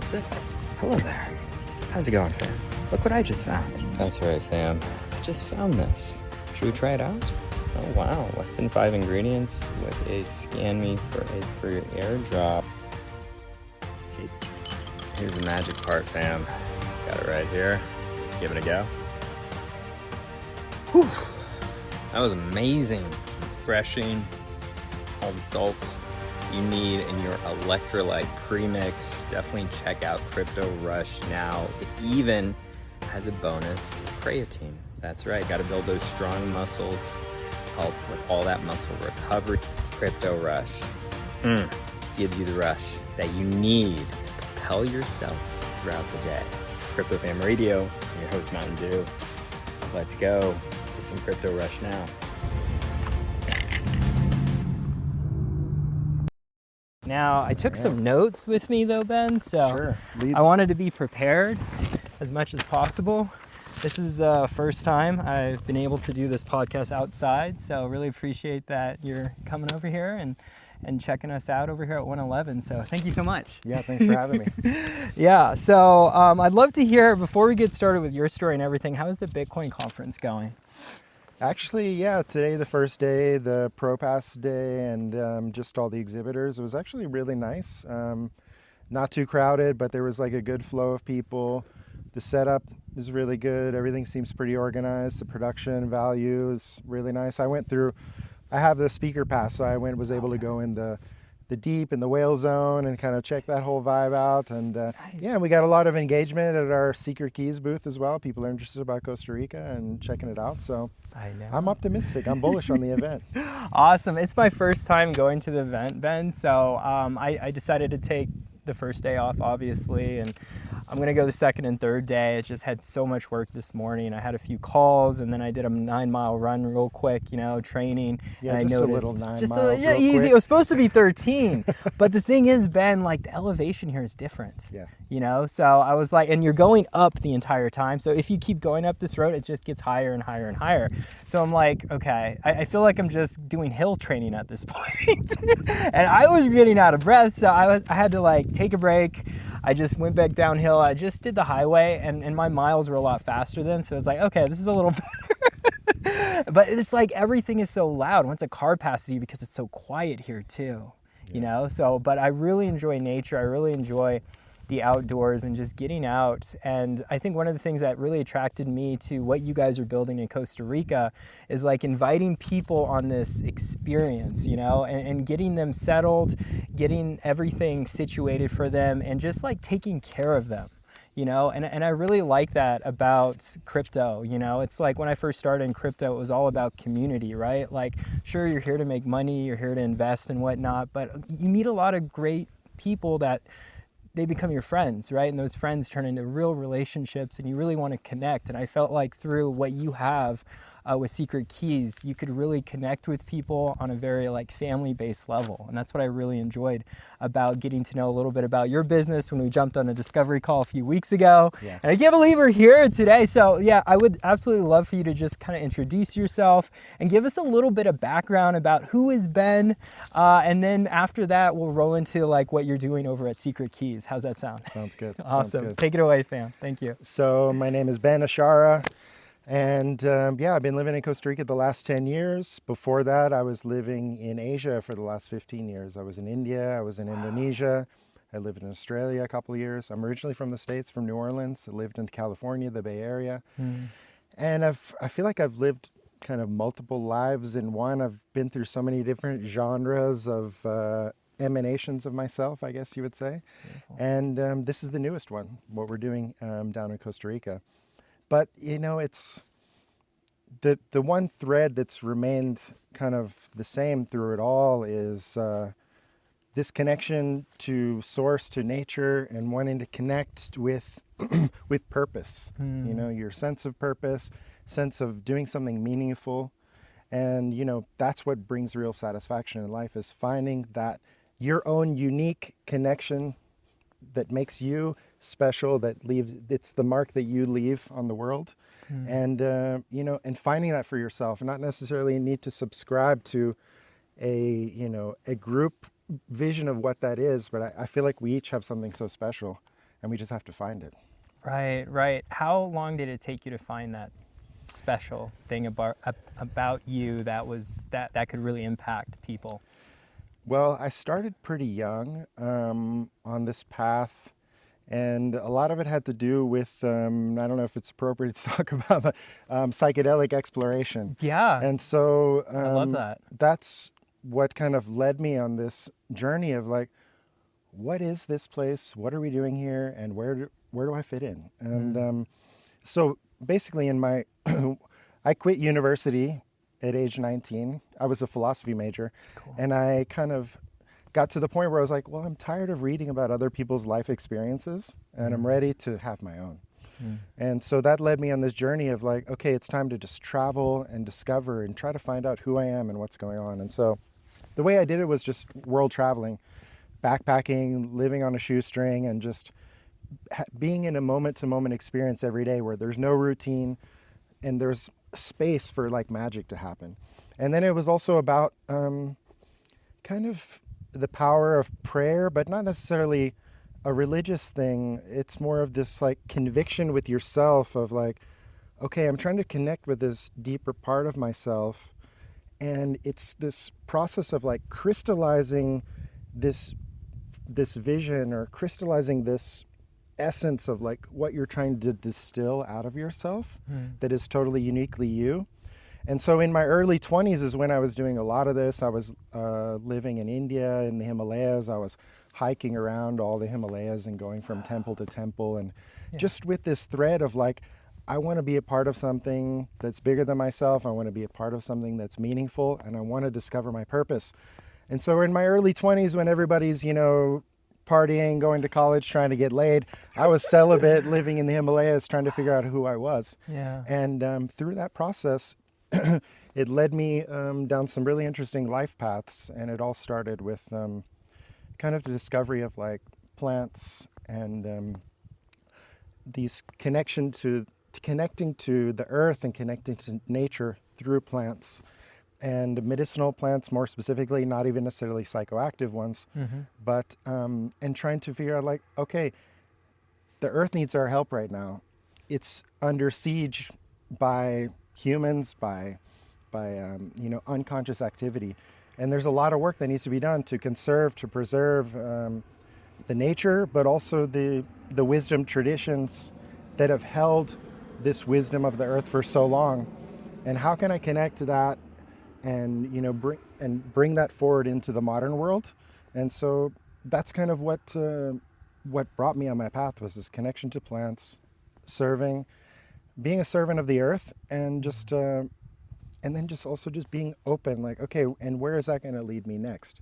6. Hello there. How's it going, fam? Look what I just found. That's right, fam. Just found this. Should we try it out? Oh, wow. Less than 5 ingredients with a scan me for a free airdrop. Okay. Here's the magic part, fam. Got it right here. Give it a go. Whew. That was amazing. Refreshing. All the salts you need in your electrolyte premix. Definitely check out Crypto Rush now. It even has a bonus creatine. That's right, got to build those strong muscles, help with all that muscle recovery. Crypto Rush gives you the rush that you need to propel yourself throughout the day. Crypto Fam Radio, I'm your host Mountain Dew. Let's go get some Crypto Rush now. Now, I took some notes with me though, Ben, so I wanted to be prepared as much as possible. This is the first time I've been able to do this podcast outside, so really appreciate that you're coming over here and checking us out over here at 111, so thank you so much. Yeah, thanks for having me. Yeah, so I'd love to hear, before we get started with your story and everything, how is the Bitcoin conference going? Actually, yeah, today the first day, the ProPass day, and just all the exhibitors. It was actually really nice. Not too crowded, but there was like a good flow of people. The setup is really good. Everything seems pretty organized. The production value is really nice. I have the speaker pass, so I was able to go in the deep in the whale zone and kind of check that whole vibe out. And yeah, we got a lot of engagement at our Secret Keys booth as well. People are interested about Costa Rica and checking it out. So I'm optimistic. I'm bullish on the event. Awesome. It's my first time going to the event, Ben. So I decided to take the first day off, obviously, and I'm going to go the second and third day. I just had so much work this morning. I had a few calls, and then I did a 9-mile run real quick, training. Yeah, and just I a noticed, little 9 just miles yeah, real easy. quick. It was supposed to be 13, but the thing is, Ben, like the elevation here is different. Yeah. So I was like, and you're going up the entire time. So if you keep going up this road, it just gets higher and higher and higher. So I'm like, okay, I feel like I'm just doing hill training at this point. And I was getting out of breath, so I had to like take a break. I just went back downhill. I just did the highway, and my miles were a lot faster then. So I was like, okay, this is a little better. But it's like everything is so loud once a car passes you because it's so quiet here too, So, but I really enjoy nature. I really enjoy the outdoors and just getting out. And I think one of the things that really attracted me to what you guys are building in Costa Rica is like inviting people on this experience, and getting them settled, getting everything situated for them, and just like taking care of them. And I really like that about crypto. It's like when I first started in crypto, it was all about community, right? Like, sure, you're here to make money, you're here to invest and whatnot, but you meet a lot of great people that they become your friends, right? And those friends turn into real relationships, and you really want to connect. And I felt like through what you have with Secret Keys, you could really connect with people on a very like family-based level. And that's what I really enjoyed about getting to know a little bit about your business when we jumped on a discovery call a few weeks ago. Yeah. And I can't believe we're here today. So yeah, I would absolutely love for you to just kind of introduce yourself and give us a little bit of background about who is Ben. And then after that, we'll roll into like what you're doing over at Secret Keys. How's that sound? Sounds good. Awesome. Sounds good. Take it away, fam. Thank you. So my name is Ben Ashara. And yeah, I've been living in Costa Rica the last 10 years. Before that, I was living in Asia for the last 15 years. I was in India, I was in Indonesia, I lived in Australia a couple of years. I'm originally from the States, from New Orleans. I lived in California, the Bay Area. And I feel like I've lived kind of multiple lives in one. I've been through so many different genres of emanations of myself, I guess you would say. Beautiful. And this is the newest one, what we're doing down in Costa Rica. But, it's the one thread that's remained kind of the same through it all is this connection to source, to nature, and wanting to connect with with purpose. Your sense of purpose, sense of doing something meaningful. And, that's what brings real satisfaction in life, is finding that your own unique connection that makes you special, it's the mark that you leave on the world. And and finding that for yourself, and not necessarily need to subscribe to a group vision of what that is, but I feel like we each have something so special, and we just have to find it. Right, right. How long did it take you to find that special thing about you that could really impact people? Well, I started pretty young on this path, and a lot of it had to do with, I don't know if it's appropriate to talk about, but psychedelic exploration. Yeah, And so I love that. that's what kind of led me on this journey of like, what is this place? What are we doing here? And where do I fit in? And so basically in my, I quit university at age 19. I was a philosophy major. Cool. And I kind of got to the point where I was like, well, I'm tired of reading about other people's life experiences and I'm ready to have my own. And so that led me on this journey of like, okay, it's time to just travel and discover and try to find out who I am and what's going on. And so the way I did it was just world traveling, backpacking, living on a shoestring, and just being in a moment-to-moment experience every day where there's no routine and there's space for like magic to happen. And then it was also about kind of the power of prayer, but not necessarily a religious thing. It's more of this like conviction with yourself of like, okay, I'm trying to connect with this deeper part of myself. And it's this process of like crystallizing this vision, or crystallizing this essence of like what you're trying to distill out of yourself that is totally uniquely you. And so in my early 20s is when I was doing a lot of this. I was living in India, in the Himalayas. I was hiking around all the Himalayas and going from temple to temple, and just with this thread of like, I want to be a part of something that's bigger than myself. I want to be a part of something that's meaningful, and I want to discover my purpose. And so in my early 20s, when everybody's, you know, partying, going to college, trying to get laid, I was celibate, living in the Himalayas, trying to figure out who I was. Yeah. And through that process, it led me down some really interesting life paths. And it all started with kind of the discovery of like plants and these connecting to the earth and connecting to nature through plants. And medicinal plants, more specifically, not even necessarily psychoactive ones, but and trying to figure out like, okay, the earth needs our help right now. It's under siege by humans, by you know, unconscious activity, and there's a lot of work that needs to be done to conserve, to preserve the nature, but also the wisdom traditions that have held this wisdom of the earth for so long. And how can I connect to that? And you know, bring that forward into the modern world. And so that's kind of what brought me on my path, was this connection to plants, serving, being a servant of the earth, and just and then just also just being open, like, okay, and where is that going to lead me next?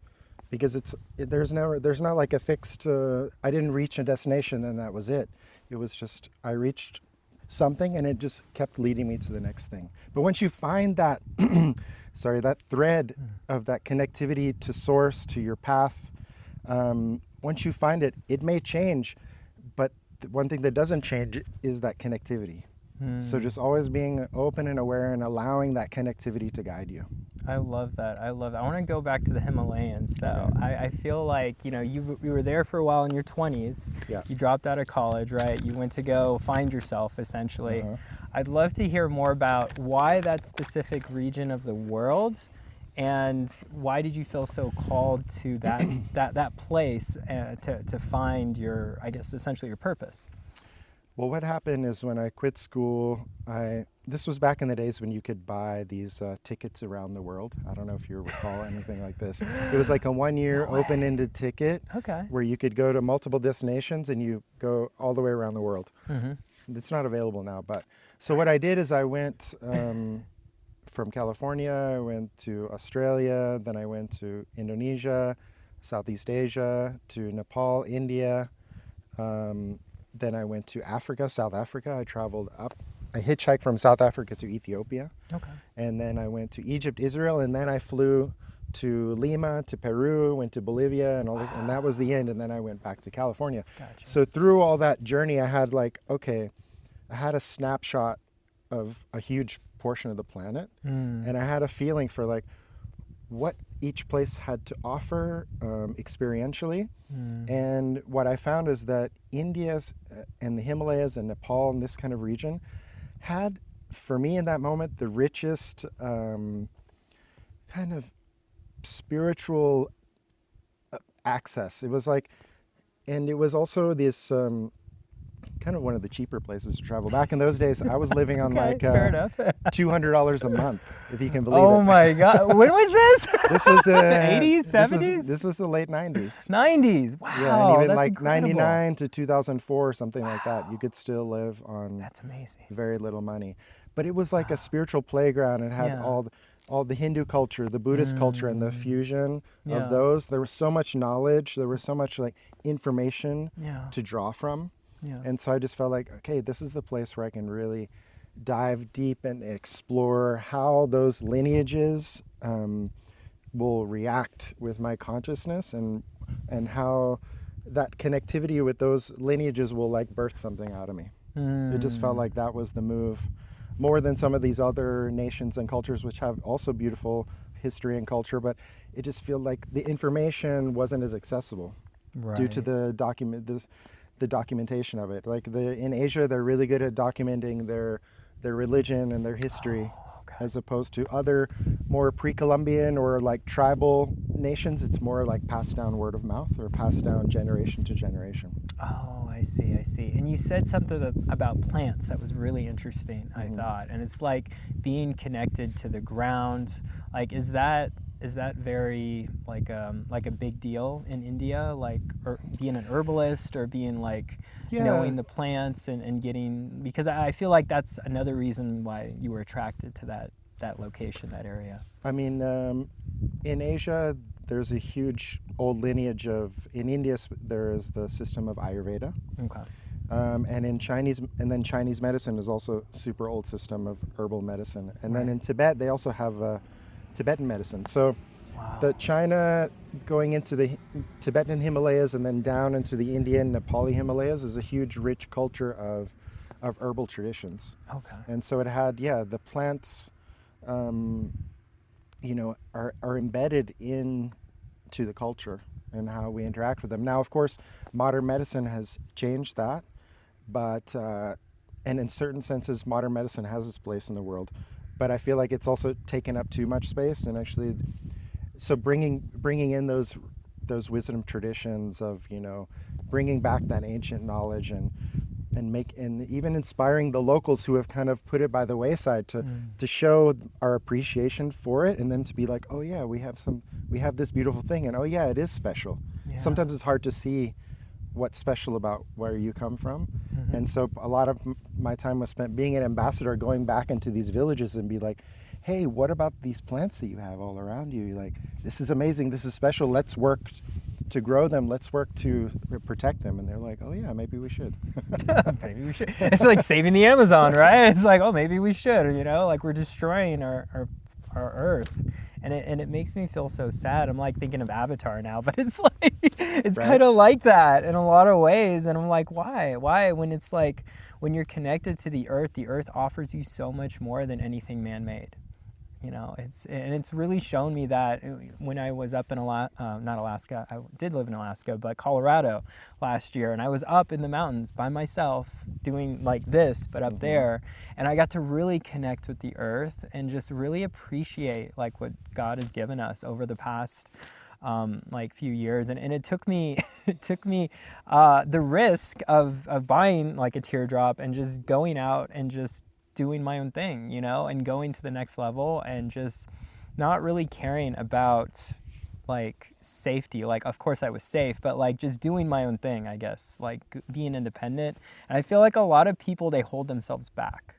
Because there's not like a fixed. I didn't reach a destination and that was it. It was just I reached something and it just kept leading me to the next thing. But once you find that that thread of that connectivity to source, to your path, once you find it, it may change, but the one thing that doesn't change is that connectivity. So just always being open and aware and allowing that connectivity to guide you. I love that. I love that. I want to go back to the Himalayas, though. I feel like, you know, you were there for a while in your 20s. Yeah. You dropped out of college, right? You went to go find yourself, essentially. I'd love to hear more about why that specific region of the world, and why did you feel so called to that place to find your, I guess, essentially your purpose? Well, what happened is when I quit school, this was back in the days when you could buy these tickets around the world. I don't know if you recall anything like this. It was like a 1-year open-ended ticket where you could go to multiple destinations and you go all the way around the world. It's not available now, but so what I did is I went from California, I went to Australia, then I went to Indonesia, Southeast Asia, to Nepal, India. Then I went to Africa, South Africa. I traveled up. I hitchhiked from South Africa to Ethiopia. And then I went to Egypt, Israel, and then I flew to Lima, to Peru, went to Bolivia, and all this, and that was the end. And then I went back to California. So through all that journey, I had like, okay, I had a snapshot of a huge portion of the planet, and I had a feeling for like, what each place had to offer experientially. Mm. And what I found is that India's and the Himalayas and Nepal and this kind of region had, for me in that moment, the richest kind of spiritual access. It was like, and it was also this kind of one of the cheaper places to travel. Back in those days, I was living on Okay, like fair enough. $200 a month, if you can believe Oh it. my God. When was this? This was The 80s, this was 70s? this was the late 90s. 90s. Yeah, and Wow, even that's like incredible. 99 to 2004 or something like that, you could still live on That's amazing. very little money. But it was like a spiritual playground. It had Yeah. all the Hindu culture, the Buddhist culture, and the fusion Yeah. of those. There was so much knowledge. There was so much like information Yeah. to draw from. Yeah. And so I just felt like, okay, this is the place where I can really dive deep and explore how those lineages will react with my consciousness, and how that connectivity with those lineages will like birth something out of me. It just felt like that was the move, more than some of these other nations and cultures which have also beautiful history and culture, but it just felt like the information wasn't as accessible due to Right. the documentation of it. Like in Asia, they're really good at documenting their religion and their history, Okay. as opposed to other more pre-Columbian or like tribal nations. It's more like passed down word of mouth or passed down generation to generation. Oh, I see, I see. And you said something about plants that was really interesting, I thought. And it's like being connected to the ground. Like, is that very like a big deal in India? Like, or being an herbalist or being like Yeah. knowing the plants and getting, because I feel like that's another reason why you were attracted to that location, that area. I mean, in Asia, there's a huge old lineage of, in India, there is the system of Ayurveda. Okay. And in Chinese medicine is also a super old system of herbal medicine. And then Right. in Tibet, they also have Tibetan medicine. So Wow. the China going into the Tibetan Himalayas and then down into the Indian Nepali Himalayas is a huge, rich culture of herbal traditions. Okay. And so it had, the plants, are embedded into the culture and how we interact with them. Now, of course, modern medicine has changed that, but and in certain senses, modern medicine has its place in the world. But I feel like it's also taken up too much space, and actually, so bringing in those wisdom traditions of bringing back that ancient knowledge and even inspiring the locals who have kind of put it by the wayside to show our appreciation for it, and then to be like, oh yeah, we have this beautiful thing, and oh yeah, it is special. Yeah. Sometimes it's hard to see what's special about where you come from. And so a lot of my time was spent being an ambassador, going back into these villages and be like, hey, what about these plants that you have all around you? Like, this is amazing, this is special, let's work to grow them, let's work to protect them. And they're like, oh yeah, maybe we should. Maybe we should. It's like saving the Amazon, right? It's like, oh, maybe we should, like we're destroying our earth. And it makes me feel so sad. I'm like thinking of Avatar now, but it's like, it's Right. kind of like that in a lot of ways. And I'm like, why? When it's like, when you're connected to the earth offers you so much more than anything man-made. It's really shown me that when I was up in not Alaska, I did live in Alaska, but Colorado last year, and I was up in the mountains by myself doing like this, but up there, and I got to really connect with the earth and just really appreciate like what God has given us over the past like few years, and it took me the risk of buying like a teardrop and just going out and just doing my own thing, and going to the next level and just not really caring about like safety. Like, of course I was safe, but like just doing my own thing, I guess, like being independent. And I feel like a lot of people, they hold themselves back,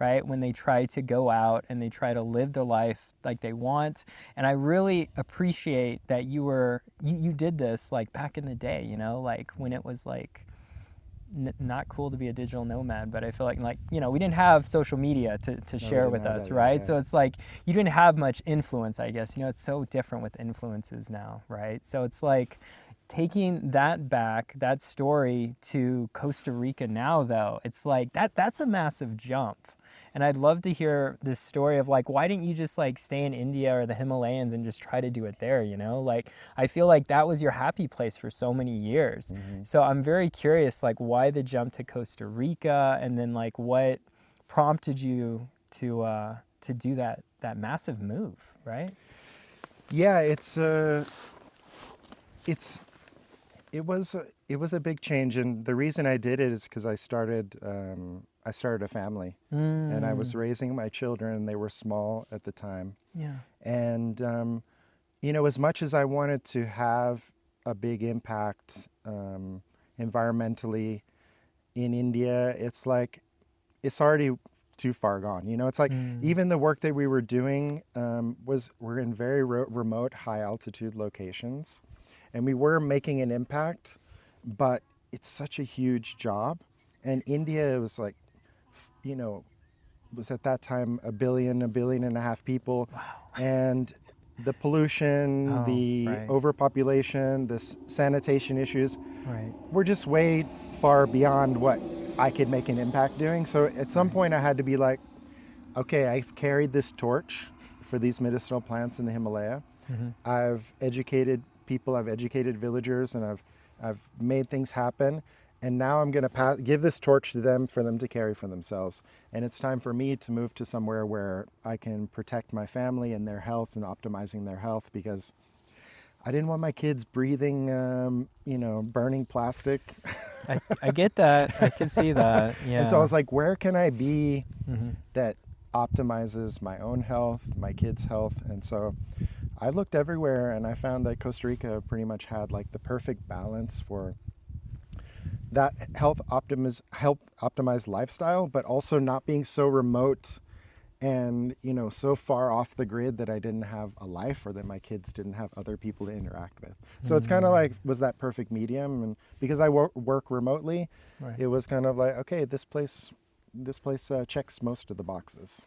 right? When they try to go out and they try to live their life like they want. And I really appreciate that you did this like back in the day, like when it was like not cool to be a digital nomad, but I feel like we didn't have social media to share with us, that, right? yeah. So it's like you didn't have much influence, I guess. It's so different with influences now, right? So it's like taking that story to Costa Rica now, though, it's like that's a massive jump. And I'd love to hear this story of like, why didn't you just like stay in India or the Himalayas and just try to do it there, you know? Like, I feel like that was your happy place for so many years. So I'm very curious, like, why the jump to Costa Rica, and then like what prompted you to do that massive move, right? Yeah, it was a big change, and the reason I did it is because I started a family, and I was raising my children. They were small at the time, Yeah. and you know, as much as I wanted to have a big impact environmentally in India, it's like it's already too far gone. You know, it's like even the work that we were doing we're in very remote, high altitude locations, and we were making an impact, but it's such a huge job. And India was like, you know, was at that time a billion and a half people. Wow. And the pollution, Oh, the right. overpopulation, the sanitation issues Right. were just way far beyond what I could make an impact doing. So at some point I had to be like, okay, I've carried this torch for these medicinal plants in the Himalaya. I've educated people, I've educated villagers, and I've made things happen. And now I'm going to give this torch to them for them to carry for themselves. And it's time for me to move to somewhere where I can protect my family and their health and optimizing their health, because I didn't want my kids breathing, you know, burning plastic. I get that. I can see that. Yeah. And so I was like, where can I be that optimizes my own health, my kids' health? And so I looked everywhere, and I found that Costa Rica pretty much had like the perfect balance for that health optimized lifestyle, but also not being so remote and, you know, so far off the grid that I didn't have a life, or that my kids didn't have other people to interact with. So it's kind of like, was that perfect medium? And because I work remotely, Right. it was kind of like, okay, this place checks most of the boxes.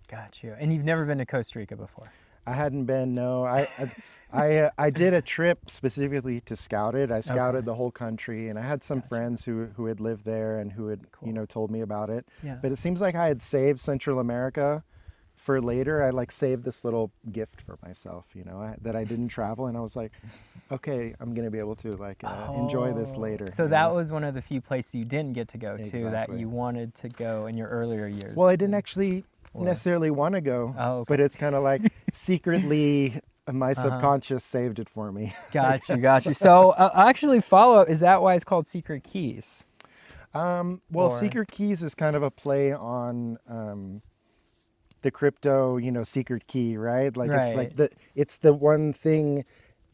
Got you. And you've never been to Costa Rica before? I hadn't been, no. I did a trip specifically to scout it. I scouted the whole country, and I had some friends who had lived there and who had, you know, told me about it. Yeah. But it seems like I had saved Central America for later. I like saved this little gift for myself, you know, that I didn't travel, and I was like, okay, I'm gonna be able to like enjoy this later. So you that know? was one of the few places you didn't get to go to that Exactly. you wanted to go in your earlier years. Well, I didn't actually necessarily want to go, Oh, okay. but it's kind of like secretly my subconscious saved it for me. Got you. So actually, follow up. Is that why it's called Secret Keys? Well, Secret Keys is kind of a play on the crypto, you know, secret key, right? Like it's like it's the one thing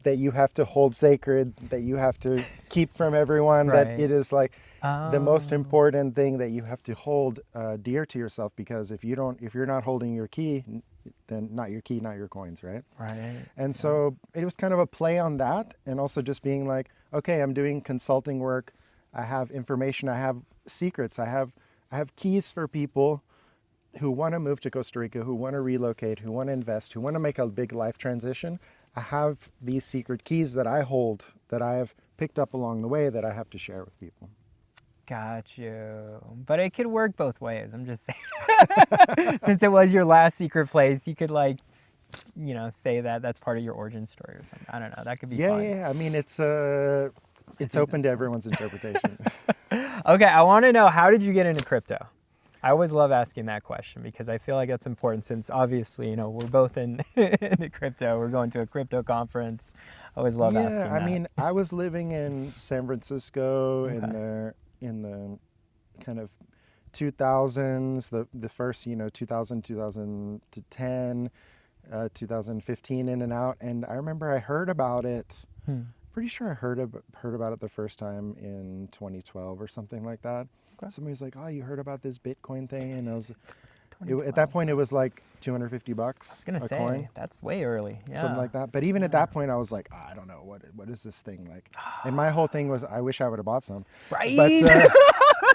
that you have to hold sacred, that you have to keep from everyone, that it is like the most important thing that you have to hold dear to yourself, because if you're not holding your key, then not your key, not your coins, right? Right. And so it was kind of a play on that, and also just being like, okay, I'm doing consulting work, I have information, I have secrets, I have keys for people who want to move to Costa Rica, who want to relocate, who want to invest, who want to make a big life transition. I have these secret keys that I hold, that I have picked up along the way, that I have to share with people. Got you. But it could work both ways. I'm just saying. Since it was your last secret place, you could like, you know, say that that's part of your origin story or something. I don't know. That could be fun. Yeah. I mean, it's open to everyone's interpretation. Okay, I want to know, how did you get into crypto? I always love asking that question because I feel like that's important, since obviously, you know, we're both in into crypto. We're going to a crypto conference. I always love asking that. I mean, I was living in San Francisco in the kind of 2000s, the first, you know, 2000, 2010, 2015 in and out. And I remember I heard about it. Pretty sure I heard about it the first time in 2012 or something like that. Okay. Somebody was like, "Oh, you heard about this Bitcoin thing?" And at that point, it was like $250 I was gonna say, coin. that's way early. Yeah. Something like that. But even at that point, I was like, I don't know, what is this thing like? And my whole thing was, I wish I would have bought some. Right.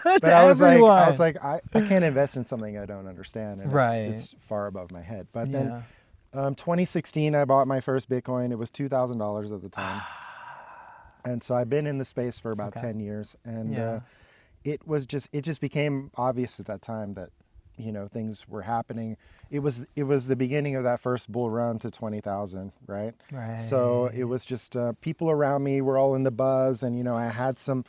But I was like, I can't invest in something I don't understand. And it's far above my head. But then 2016, I bought my first Bitcoin. It was $2,000 at the time. And so I've been in the space for about 10 years. And it just became obvious at that time that things were happening. It was the beginning of that first bull run to 20,000, right? Right. So it was just people around me were all in the buzz, and I had some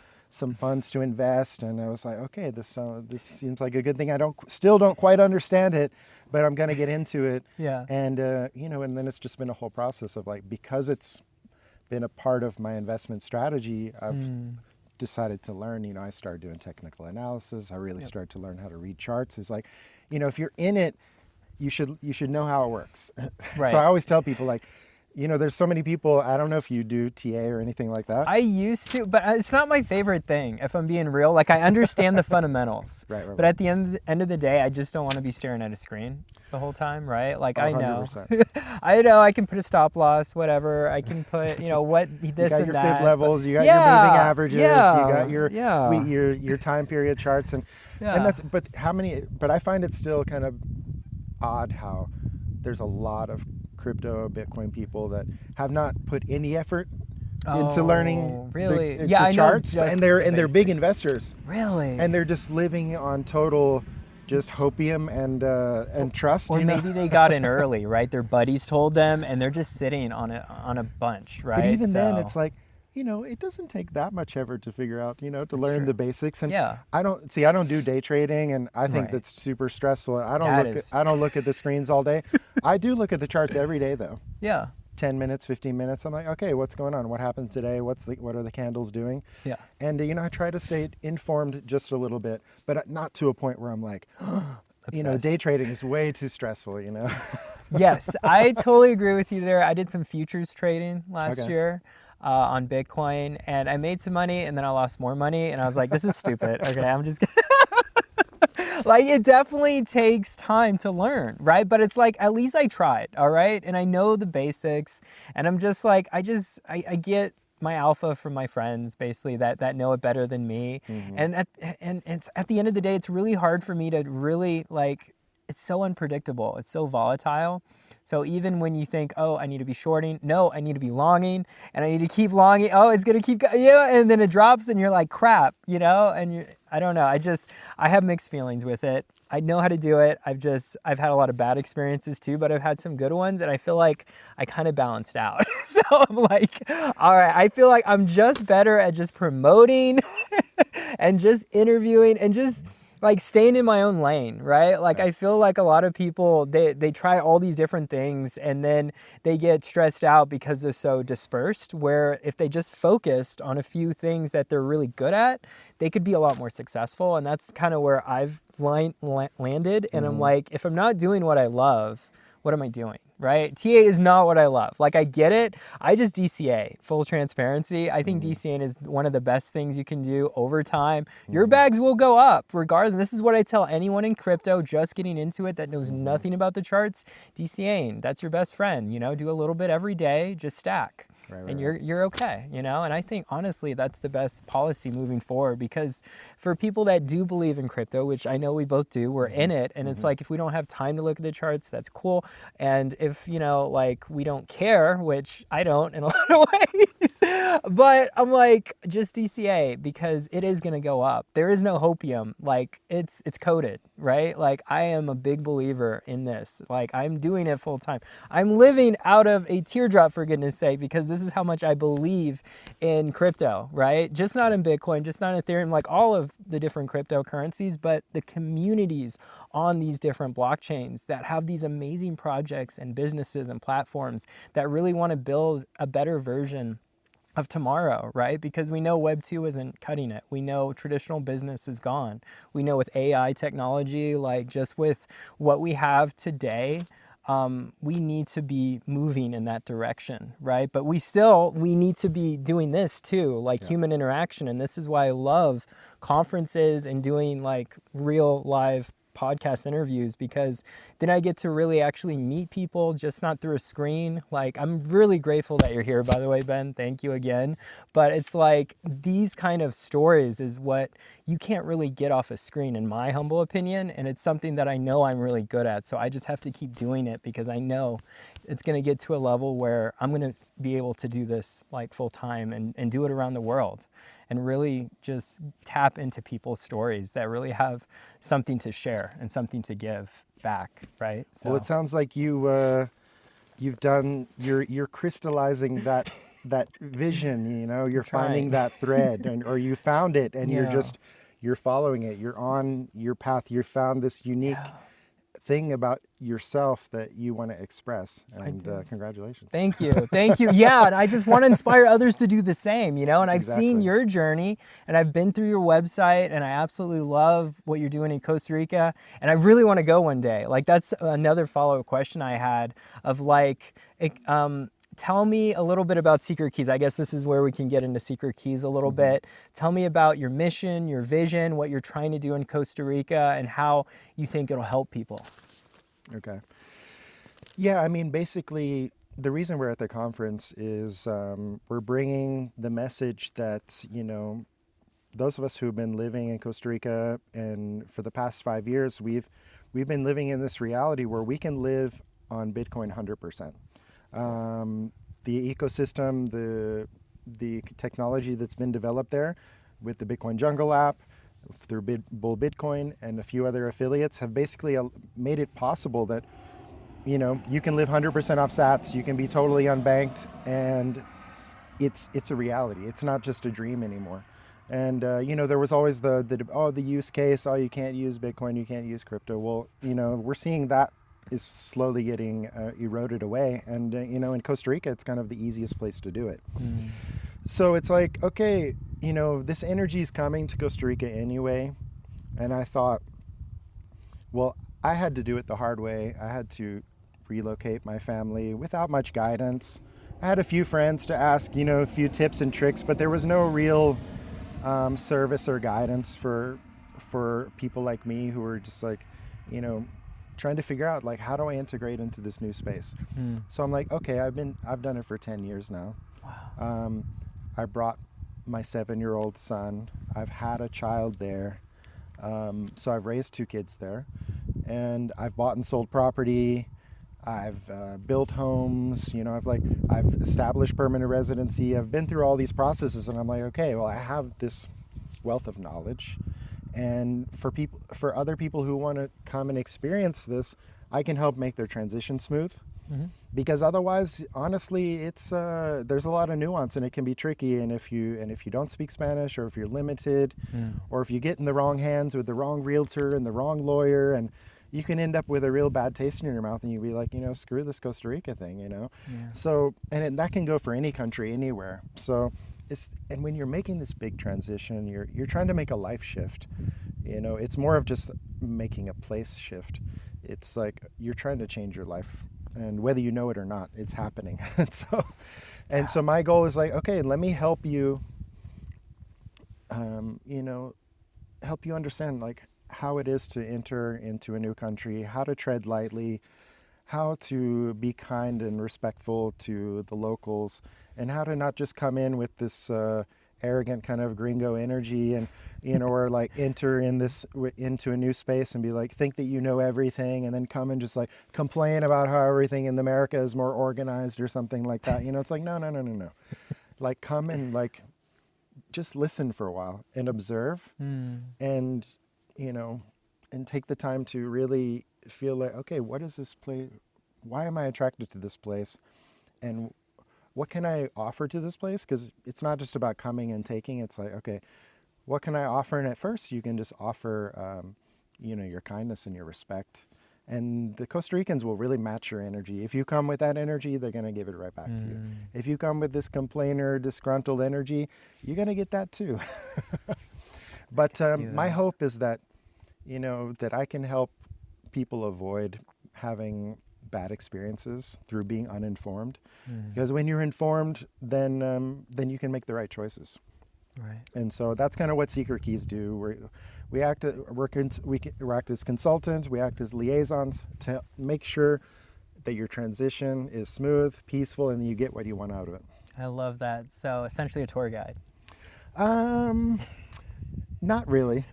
funds to invest, and I was like, okay, this seems like a good thing. I still don't quite understand it, but I'm gonna get into it. Yeah. And and then it's just been a whole process of like, because it's been a part of my investment strategy, I've decided to learn. I started doing technical analysis. I really started to learn how to read charts. It's like, if you're in it, you should know how it works. Right. So I always tell people, like, there's so many people. I don't know if you do TA or anything like that. I used to, but it's not my favorite thing, if I'm being real. Like, I understand the fundamentals, Right. but at the end of the day, I just don't want to be staring at a screen the whole time, right? Like, I know. 100%. I know I can put a stop loss, whatever. I can put, what this You got and your that. fib levels, you got Yeah, your moving averages, yeah, you got your yeah. your time period charts, and that's, but I find it still kind of odd how there's a lot of crypto Bitcoin people that have not put any effort into learning really? the I know charts, just and they're the big basics. investors, Really? and they're just living on total just hopium and trust. Or maybe they got in early, right? Their buddies told them, and they're just sitting on a bunch, right? But even then, it's like, it doesn't take that much effort to figure out, to learn the basics. And I don't do day trading, and I think that's super stressful. I don't look at the screens all day. I do look at the charts every day, though. Yeah. 10 minutes, 15 minutes. I'm like, okay, what's going on? What happened today? What are the candles doing? Yeah. And I try to stay informed just a little bit, but not to a point where I'm like, day trading is way too stressful. Yes, I totally agree with you there. I did some futures trading last year on Bitcoin, and I made some money, and then I lost more money, and I was like, this is stupid. Okay, I'm just kidding. Like, it definitely takes time to learn, right? But it's like, at least I tried, all right? And I know the basics, and I'm just like, I get my alpha from my friends, basically, that know it better than me. And it's, at the end of the day, it's really hard for me to really, like, it's so unpredictable. It's so volatile. So even when you think, oh, I need to be shorting, no, I need to be longing, and I need to keep longing. Oh, it's going to keep, and then it drops, and you're like, crap, and I don't know. I have mixed feelings with it. I know how to do it. I've had a lot of bad experiences too, but I've had some good ones, and I feel like I kind of balanced out. So I'm like, all right, I feel like I'm just better at just promoting and just interviewing and just like staying in my own lane, right? Like, I feel like a lot of people, they try all these different things, and then they get stressed out because they're so dispersed, where if they just focused on a few things that they're really good at, they could be a lot more successful. And that's kind of where I've landed. And I'm like, if I'm not doing what I love, what am I doing, right? TA is not what I love. Like, I get it. I just DCA, full transparency. I think DCAing is one of the best things you can do over time. Your bags will go up regardless. This is what I tell anyone in crypto just getting into it that knows nothing about the charts. DCAing, that's your best friend. Do a little bit every day, just stack. And you're okay, And I think, honestly, that's the best policy moving forward, because for people that do believe in crypto, which I know we both do, we're in it, and it's like, if we don't have time to look at the charts, that's cool. And if, like, we don't care, which I don't in a lot of ways, but I'm like, just DCA, because it is going to go up. There is no hopium. Like, it's coded, right? Like, I am a big believer in this. Like, I'm doing it full time. I'm living out of a teardrop, for goodness sake, because this is how much I believe in crypto, right? Just not in Bitcoin, just not in Ethereum, like all of the different cryptocurrencies, but the communities on these different blockchains that have these amazing projects and businesses and platforms that really want to build a better version of tomorrow, right? Because we know Web 2 isn't cutting it. We know traditional business is gone. We know with AI technology, like just with what we have today, we need to be moving in that direction, right? But we need to be doing this too, like human interaction. And this is why I love conferences and doing like real live podcast interviews, because then I get to really actually meet people, just not through a screen. Like, I'm really grateful that you're here, by the way, Ben. Thank you again. But it's like, these kind of stories is what you can't really get off a screen, in my humble opinion. And it's something that I know I'm really good at. So I just have to keep doing it, because I know it's going to get to a level where I'm going to be able to do this like full time and do it around the world. and really just tap into people's stories that really have something to share and something to give back, right? So Well, it sounds like you've done you're crystallizing that vision, you know, you're finding trying. that thread, or you found it and Yeah. you're following it, you're on your path, you found this unique Yeah, thing about yourself that you want to express, I and do. congratulations. Thank you. Thank you. Yeah. And I just want to inspire others to do the same, you know, and I've seen Exactly. your journey and I've been through your website and I absolutely love what you're doing in Costa Rica. And I really want to go one day. Like, that's another follow-up question I had of like, tell me a little bit about Secret Keys. I guess this is where we can get into Secret Keys a little bit. Tell me about your mission, your vision, what you're trying to do in Costa Rica, and how you think it'll help people. Okay. Yeah, I mean, basically, the reason we're at the conference is we're bringing the message that, you know, those of us who've been living in Costa Rica, and for the past 5 years, we've been living in this reality where we can live on Bitcoin 100%. The ecosystem, the technology that's been developed there with the Bitcoin Jungle app, through Bull Bitcoin and a few other affiliates, have basically made it possible that, you know, you can live 100% off sats, you can be totally unbanked, and it's a reality. It's not just a dream anymore. And you know, there was always the use case, oh, you can't use Bitcoin, you can't use crypto. Well, you know, we're seeing that is slowly getting eroded away, and you know, in Costa Rica, it's kind of the easiest place to do it. So it's like, okay, you know, this energy is coming to Costa Rica anyway, and I thought, well, I had to do it the hard way. I had to relocate my family without much guidance. I had a few friends to ask, you know, a few tips and tricks, but there was no real service or guidance for people like me who were just like, you know, trying to figure out, like, how do I integrate into this new space? So I'm like, okay, I've done it for 10 years now. Wow. I brought my 7-year-old son. I've had a child there. So I've raised 2 kids there, and I've bought and sold property. I've built homes, you know, I've established permanent residency. I've been through all these processes, and I'm like, okay, well, I have this wealth of knowledge, and for other people who want to come and experience this, I can help make their transition smooth. Because otherwise, honestly, it's there's a lot of nuance, and it can be tricky. And if you don't speak Spanish, or if you're limited, or if you get in the wrong hands with the wrong realtor and the wrong lawyer, and you can end up with a real bad taste in your mouth, and you'll be like, you know, screw this Costa Rica thing, you know. Yeah. So, and that can go for any country, anywhere. So and when you're making this big transition, you're trying to make a life shift. You know, it's more of just making a place shift. It's like you're trying to change your life, and whether you know it or not, it's happening. So my goal is like, okay, let me help you, you know, help you understand, like, how it is to enter into a new country, how to tread lightly, how to be kind and respectful to the locals, and how to not just come in with this arrogant kind of gringo energy, and, you know, or like enter into a new space and be like, think that you know everything, and then come and just like complain about how everything in America is more organized or something like that. You know, it's like, no. Like, come and like just listen for a while and observe, and, you know, and take the time to really feel like, okay, what is this place? Why am I attracted to this place? And what can I offer to this place? Because it's not just about coming and taking. It's like, okay, what can I offer? And at first, you can just offer, you know, your kindness and your respect. And the Costa Ricans will really match your energy. If you come with that energy, they're going to give it right back to you. If you come with this complainer, disgruntled energy, you're going to get that too. But my hope is that, you know, that I can help people avoid having bad experiences through being uninformed. Because when you're informed, then you can make the right choices. Right. And so that's kind of what Secret Keys do. We act as consultants, we act as liaisons to make sure that your transition is smooth, peaceful, and you get what you want out of it. I love that. So essentially a tour guide. Not really.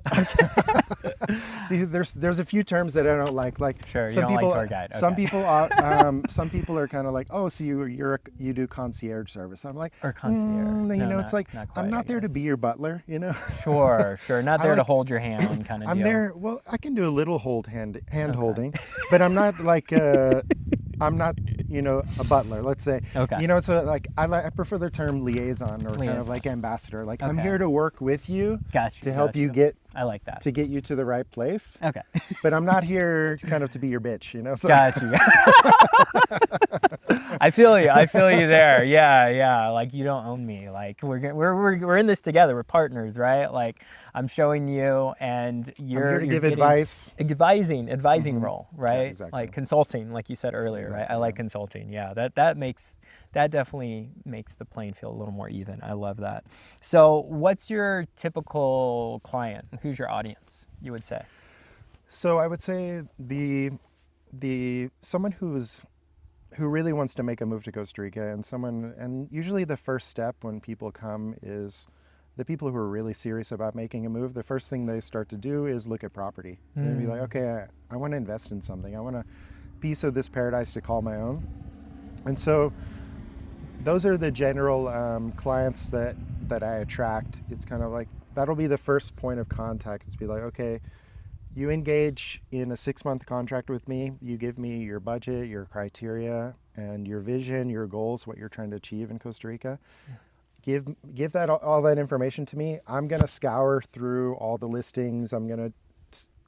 There's a few terms that I don't like. Like Sure, you some don't like people, tour guide. some Okay. people are, some people are kind of like, oh, so you do concierge service. I'm like, Or concierge. you No, know, it's like not I'm quite, I not there to be guess. your butler. You know, Sure, sure. Not I there to like. hold your hand kind of I'm deal. there. Well, I can do a little hand Okay. holding, but I'm not like I'm not, you know, a butler. Let's say, Okay. you know, so like I prefer the term liaison or kind of Liaison. like ambassador. Like I'm Okay. here to work with you Got you. to help Got you you. get I like that. to get you to the right place. Okay. But I'm not here kind of to be your bitch, you know. So Got you. I feel you. I feel you there. Yeah, yeah. Like you don't own me. Like we're in this together. We're partners, right? Like I'm showing you, and I'm you're here to give getting advice. advising role, Yeah, right? exactly. Like consulting, like you said earlier, right? I Exactly, like yeah. consulting. Yeah, that definitely makes the playing field a little more even. I love that. So, what's your typical client? Who's your audience? You would say. So I would say the someone who really wants to make a move to Costa Rica, and usually the first step when people come is the people who are really serious about making a move. The first thing they start to do is look at property. And be like, okay, I want to invest in something. I want a piece of this paradise to call my own. And so those are the general clients that I attract. It's kind of like that'll be the first point of contact. It's be like, okay, you engage in a 6-month contract with me. You give me your budget, your criteria, and your vision, your goals, what you're trying to achieve in Costa Rica. Give that all that information to me. I'm gonna scour through all the listings. I'm gonna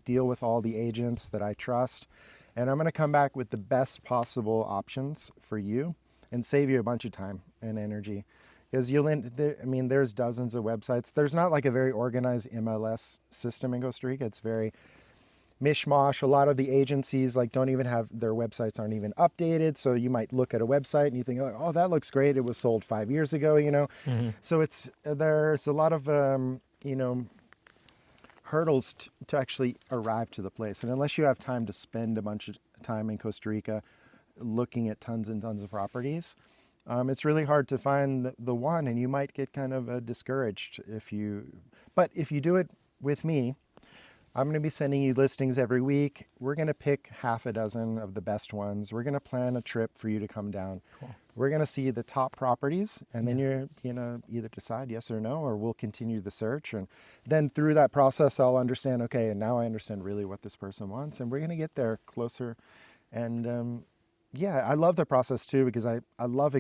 deal with all the agents that I trust, and I'm gonna come back with the best possible options for you and save you a bunch of time and energy. Because there's dozens of websites. There's not like a very organized MLS system in Costa Rica. It's very mishmash. A lot of the agencies like don't even have their websites aren't even updated. So you might look at a website and you think, oh, that looks great. It was sold 5 years ago, you know. So there's a lot of hurdles to actually arrive to the place. And unless you have time to spend a bunch of time in Costa Rica looking at tons and tons of properties, it's really hard to find the one, and you might get kind of discouraged but if you do it with me, I'm going to be sending you listings every week. We're going to pick half a dozen of the best ones. We're going to plan a trip for you to come down. Cool. We're going to see the top properties, and then you're either decide yes or no, or we'll continue the search. And then through that process, I'll understand, okay, and now I understand really what this person wants, and we're going to get there closer. And I love the process too, because I love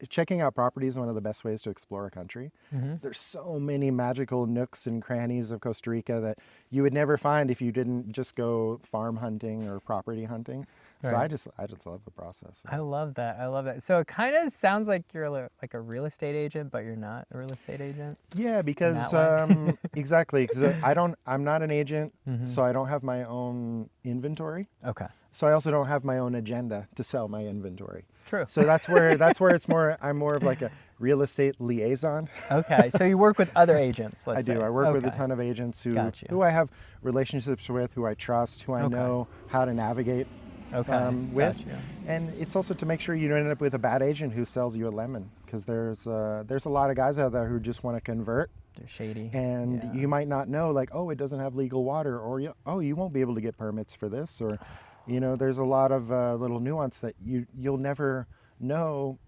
checking out properties is one of the best ways to explore a country. There's so many magical nooks and crannies of Costa Rica that you would never find if you didn't just go farm hunting or property hunting. So Right. I just love the process. I love that. I love that. So it kind of sounds like you're like a real estate agent, but you're not a real estate agent. Yeah, because that way? exactly, because I'm not an agent, so I don't have my own inventory. Okay. So I also don't have my own agenda to sell my inventory. True. So that's where it's more. I'm more of like a real estate liaison. Okay. So you work with other agents, I let's do. say. I work with a Okay. ton of agents Got you. who I have relationships with, who I trust, who I Okay. know how to navigate Okay. with. Got you. And it's also to make sure you don't end up with a bad agent who sells you a lemon, because there's a lot of guys out there who just want to convert. They're shady. And Yeah. you might not know, like, oh, it doesn't have legal water, or you won't be able to get permits for this, or there's a lot of little nuance that you'll never know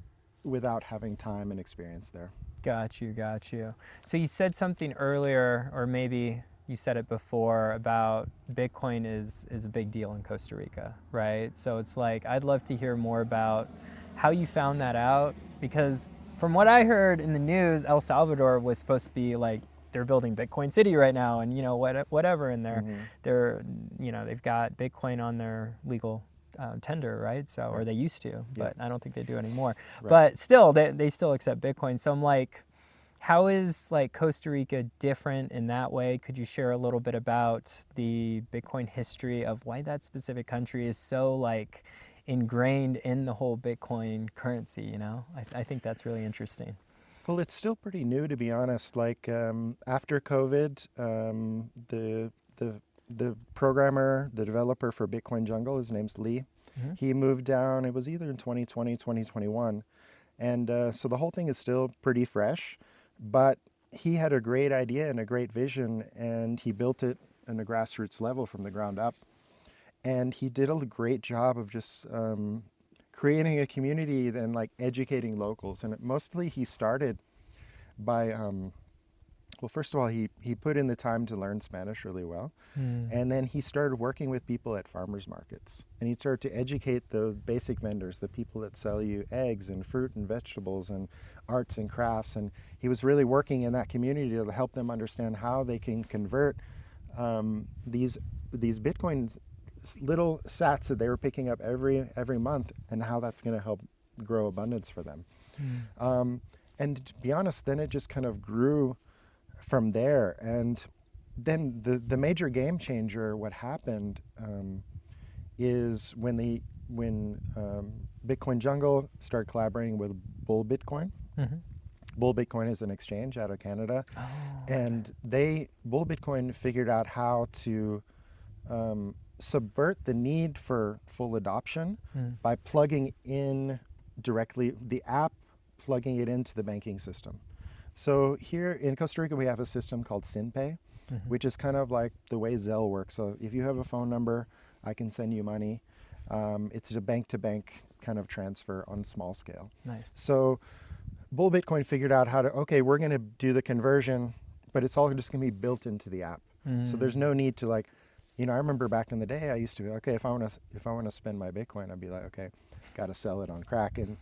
without having time and experience there. Got you. Got you. So you said something earlier, or maybe you said it before, about Bitcoin is a big deal in Costa Rica, right? So it's like, I'd love to hear more about how you found that out, because from what I heard in the news, El Salvador was supposed to be like, they're building Bitcoin City right now, and whatever in there, they've got Bitcoin on their legal tender, right? So, or they used to, but I don't think they do anymore. Right. But still, they still accept Bitcoin. So I'm like, how is like Costa Rica different in that way? Could you share a little bit about the Bitcoin history of why that specific country is so like ingrained in the whole Bitcoin currency? I think that's really interesting. Well, it's still pretty new, to be honest. Like after COVID, the programmer, the developer for Bitcoin Jungle, his name's Lee. He moved down. It was either in 2020, 2021, and so the whole thing is still pretty fresh. But he had a great idea and a great vision, and he built it on a grassroots level from the ground up. And he did a great job of just creating a community and like educating locals. And mostly he started by, well, first of all, he put in the time to learn Spanish really well. And then he started working with people at farmers markets. And he started to educate the basic vendors, the people that sell you eggs and fruit and vegetables and arts and crafts. And he was really working in that community to help them understand how they can convert these Bitcoin little sats that they were picking up every month, and how that's going to help grow abundance for them. And to be honest, then it just kind of grew from there. And then the major game changer, what happened is when Bitcoin Jungle started collaborating with Bull Bitcoin. Bull Bitcoin is an exchange out of Canada. And Bull Bitcoin figured out how to subvert the need for full adoption by plugging in directly the app, plugging it into the banking system. So here in Costa Rica, we have a system called SynPay, which is kind of like the way Zelle works. So if you have a phone number, I can send you money. It's a bank-to-bank kind of transfer on small scale. Nice. So Bull Bitcoin figured out how to, okay, we're going to do the conversion, but it's all just going to be built into the app. So there's no need to like, you know, I remember back in the day, I used to be, okay, if I want to spend my Bitcoin, I'd be like, okay, got to sell it on Kraken,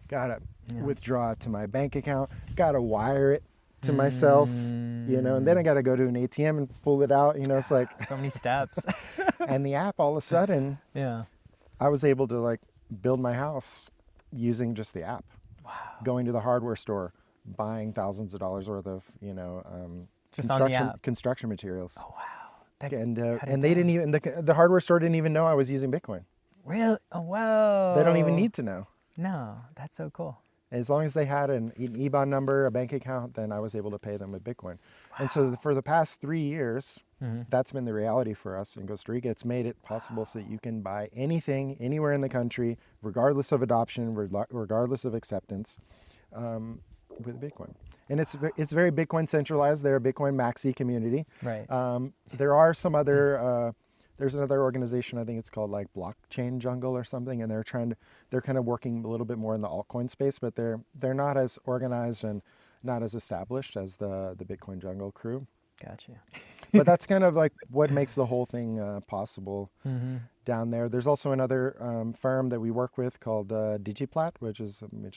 got to withdraw it to my bank account, got to wire it to myself, you know, and then I got to go to an ATM and pull it out. You know, it's like so many steps. And the app, all of a sudden, I was able to like build my house using just the app. Wow. Going to the hardware store, buying thousands of dollars worth of, you know, just on the app. construction materials. Oh wow. And they didn't even, the hardware store didn't even know I was using Bitcoin. Really? Oh, whoa. They don't even need to know. No, that's so cool. As long as they had an IBAN number, a bank account, then I was able to pay them with Bitcoin. Wow. And so for the past 3 years, that's been the reality for us in Costa Rica. It's made it possible so that you can buy anything, anywhere in the country, regardless of adoption, regardless of acceptance, with Bitcoin. And it's very Bitcoin centralized. They're a Bitcoin maxi community. Right. There are some other, there's another organization, I think it's called like Blockchain Jungle or something, and they're kind of working a little bit more in the altcoin space, but they're not as organized and not as established as the Bitcoin Jungle crew. Gotcha. But that's kind of like what makes the whole thing possible down there. There's also another firm that we work with called Digiplat, which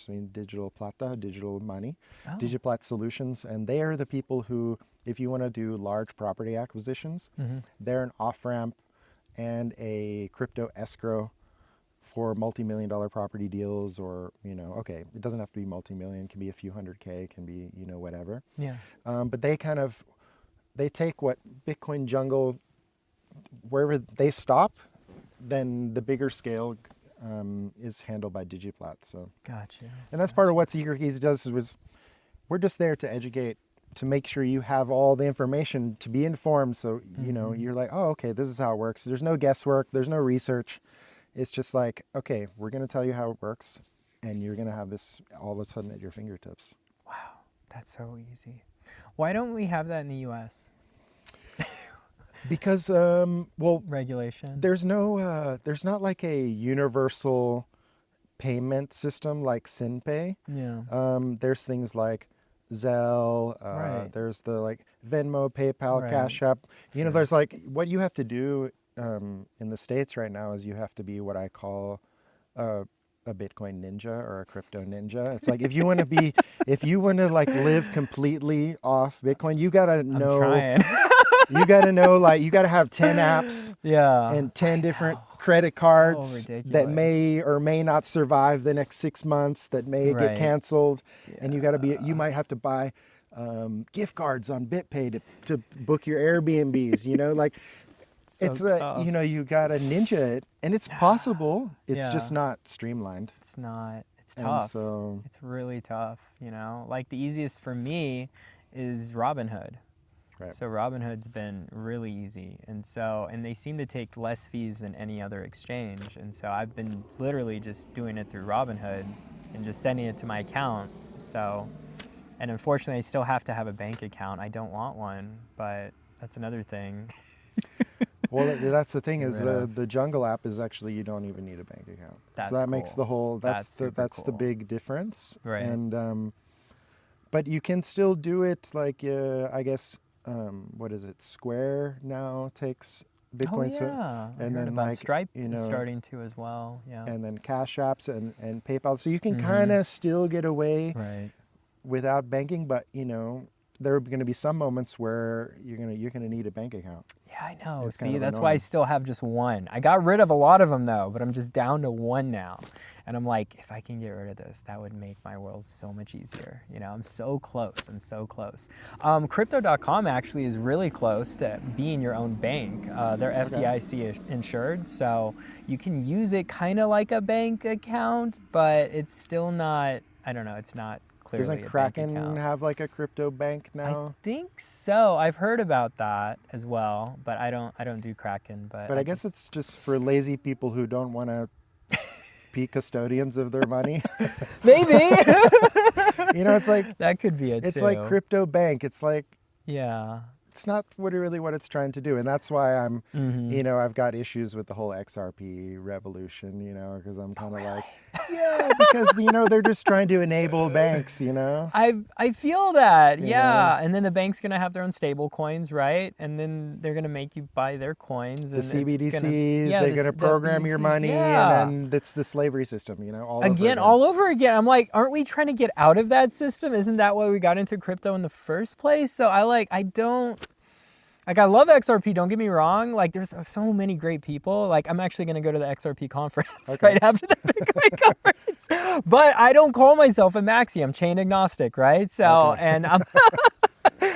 means digital plata, digital money, Digiplat Solutions. And they are the people who, if you want to do large property acquisitions, they're an off-ramp and a crypto escrow for multi-million-dollar property deals, or, you know, okay, it doesn't have to be multi-million, it can be a few $100K, it can be, you know, whatever. Yeah. But they take what Bitcoin Jungle, wherever they stop, then the bigger scale is handled by Digiplat. So. Gotcha. And that's part of what Secret Keys does, was we're just there to educate, to make sure you have all the information, to be informed. So, you know, you're like, oh, okay, this is how it works. There's no guesswork. There's no research. It's just like, okay, we're going to tell you how it works, and you're going to have this all of a sudden at your fingertips. Wow. That's so easy. Why don't we have that in the U.S.? Because, well, regulation. There's not like a universal payment system like SynPay. Yeah. There's things like Zelle. Right. There's the like Venmo, PayPal, Right. Cash App. You know, there's like, what you have to do in the States right now is you have to be what I call a Bitcoin ninja or a crypto ninja. It's like, if you want to like live completely off Bitcoin, you gotta know. I'm trying. You gotta know, like, you gotta have 10 apps. Yeah. And 10 different credit cards So that may or may not survive the next 6 months, that may get canceled. Yeah. And you might have to buy gift cards on BitPay to book your Airbnbs, you know, like. It's like, you know, you gotta ninja it, and it's possible. It's just not streamlined. It's not. It's tough. And so it's really tough, you know. Like, the easiest for me is Robinhood. Right. So Robinhood's been really easy, and they seem to take less fees than any other exchange. And so I've been literally just doing it through Robinhood and just sending it to my account. So, And unfortunately, I still have to have a bank account. I don't want one, but that's another thing. Well, that's the thing Get is rid of. the Jungle app is actually you don't even need a bank account. That's so that makes cool. the whole That's super that's the cool. big difference. Right. And but you can still do it like I guess what is it? Square now takes Bitcoin. Oh yeah, I And heard then about like Stripe you is know starting to as well. Yeah. and then Cash Apps and PayPal. So you can kind of still get away Right. without banking, but you know there are going to be some moments where you're gonna need a bank account. Yeah, I know. It's See, kind of that's why I annoying. still have just one. I got rid of a lot of them though, but I'm just down to one now. And I'm like, if I can get rid of this, that would make my world so much easier. You know, I'm so close. I'm so close. Crypto.com actually is really close to being your own bank. They're Okay. FDIC insured, so you can use it kind of like a bank account, but it's still not, I don't know, it's not clearly Doesn't a bank Kraken account. have like a crypto bank I now? think so. I've heard about that as well, but I don't do Kraken, but But I I guess just it's just for lazy people who don't want to be custodians of their money. maybe You know, that could be it it's too. like crypto bank. It's like Yeah. it's not really what it's trying to do, and that's why I'm, Mm-hmm. you know, I've got issues with the whole XRP revolution. You know, because I'm kind of Really? like, yeah, because you know they're just trying to enable banks. You know, I feel that, you know yeah. And then the bank's gonna have their own stable coins, right? And then they're gonna make you buy their coins, the and it's gonna, CBDCs, yeah, they're going to the program your VCs, money, and yeah. then it's the slavery system. You know, all over Again, again. all over again. I'm like, aren't we trying to get out of that system? Isn't that why we got into crypto in the first place? So I don't. Like, I love XRP, don't get me wrong. Like, there's so many great people. Like, I'm actually going to go to the XRP conference Okay. right after the Bitcoin conference. But I don't call myself a maxi. I'm chain agnostic, right? So, Okay. and I'm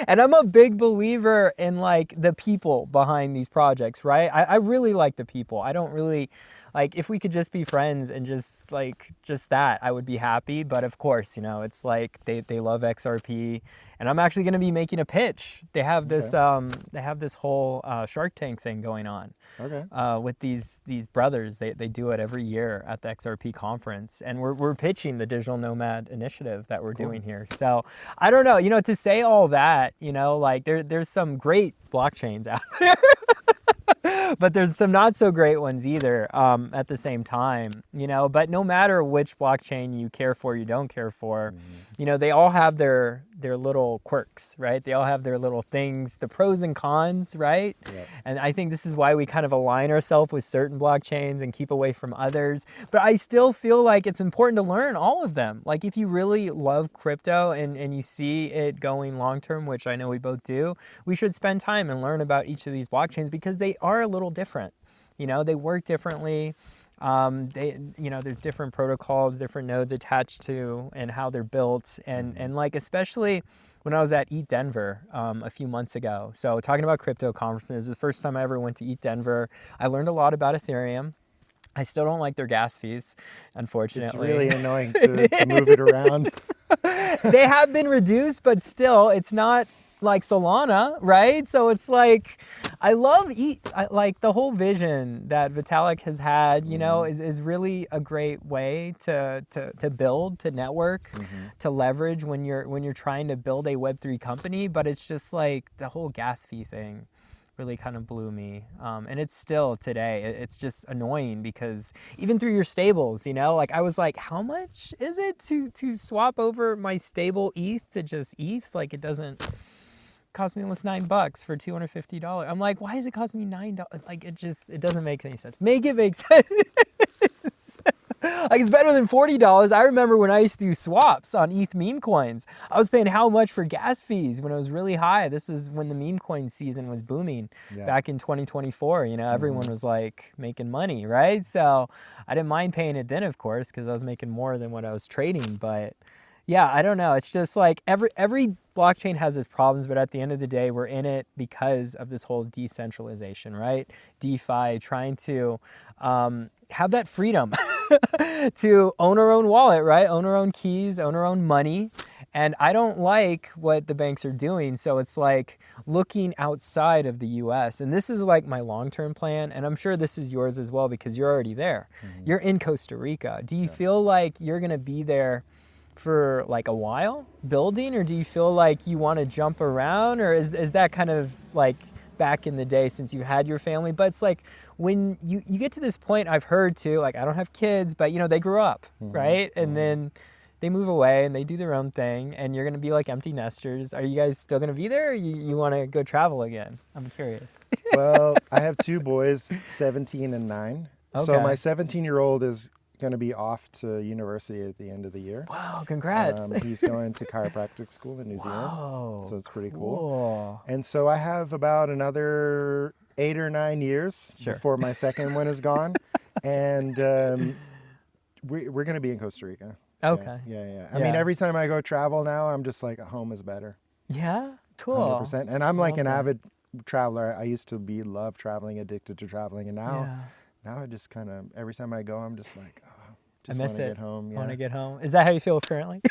and I'm a big believer in like the people behind these projects, right? I really like the people. I don't really like, if we could just be friends and just like just that, I would be happy. But of course, you know, it's like they love XRP, and I'm actually going to be making a pitch. They have this whole Shark Tank thing going on. Okay. With these brothers. They do it every year at the XRP conference, and we're pitching the digital nomad initiative that we're doing here. So I don't know, you know, to say all that, you know, like there's some great blockchains out there. But there's some not so great ones either at the same time, you know. But no matter which blockchain you care for, you don't care for, you know, they all have their little quirks, right? They all have their little things, the pros and cons, right? Yep. And I think this is why we kind of align ourselves with certain blockchains and keep away from others. But I still feel like it's important to learn all of them. Like, if you really love crypto and you see it going long term, which I know we both do, we should spend time and learn about each of these blockchains, because they are a little different. You know, they work differently. You know, there's different protocols, different nodes attached to, and how they're built. And like, especially when I was at Eat Denver a few months ago. So talking about crypto conferences, the first time I ever went to Eat Denver, I learned a lot about Ethereum. I still don't like their gas fees, unfortunately. It's really annoying to move it around. They have been reduced, but still, it's not like Solana, right? So it's like, I love like the whole vision that Vitalik has had, you know, is really a great way to build, to network, to leverage when you're trying to build a Web3 company. But it's just like the whole gas fee thing really kind of blew me. And it's still today, it's just annoying, because even through your stables, you know, like I was like, how much is it to swap over my stable ETH to just ETH? Like, it doesn't cost me almost $9 for $250. I'm like, why is it costing me $9? Like, it doesn't make any sense. Make it make sense. Like, it's better than $40. I remember when I used to do swaps on ETH meme coins, I was paying how much for gas fees when it was really high. This was when the meme coin season was booming back in 2024. You know, everyone was like making money, right? So I didn't mind paying it then, of course, because I was making more than what I was trading. But yeah, I don't know. It's just like every blockchain has its problems, but at the end of the day, we're in it because of this whole decentralization, right? DeFi, trying to have that freedom to own our own wallet, right? Own our own keys, own our own money. And I don't like what the banks are doing. So it's like looking outside of the US. And this is like my long-term plan. And I'm sure this is yours as well, because you're already there. You're in Costa Rica. Do you feel like you're going to be there for like a while building, or do you feel like you want to jump around, or is that kind of like back in the day since you had your family? But it's like when you get to this point, I've heard too, like I don't have kids, but you know, they grew up, right? And then they move away and they do their own thing, and you're going to be like empty nesters. Are you guys still going to be there, or you want to go travel again? I'm curious. Well, I have two boys, 17 and 9. So Okay. my 17-year-old is going to be off to university at the end of the year. Wow, congrats. He's going to chiropractic school in New Zealand. Whoa, So it's pretty cool. cool. And so I have about another 8 or 9 years Sure. before my second one is gone. And we're going to be in Costa Rica. Okay. Yeah. I mean, every time I go travel now, I'm just like, home is better. Yeah, cool. 100%. And I'm like an Love that. avid traveler. I used to love traveling, addicted to traveling. And now Yeah. I just kind of, every time I go, I'm just like, I just miss want to it. get home. Yeah. Want to get home. Is that how you feel currently?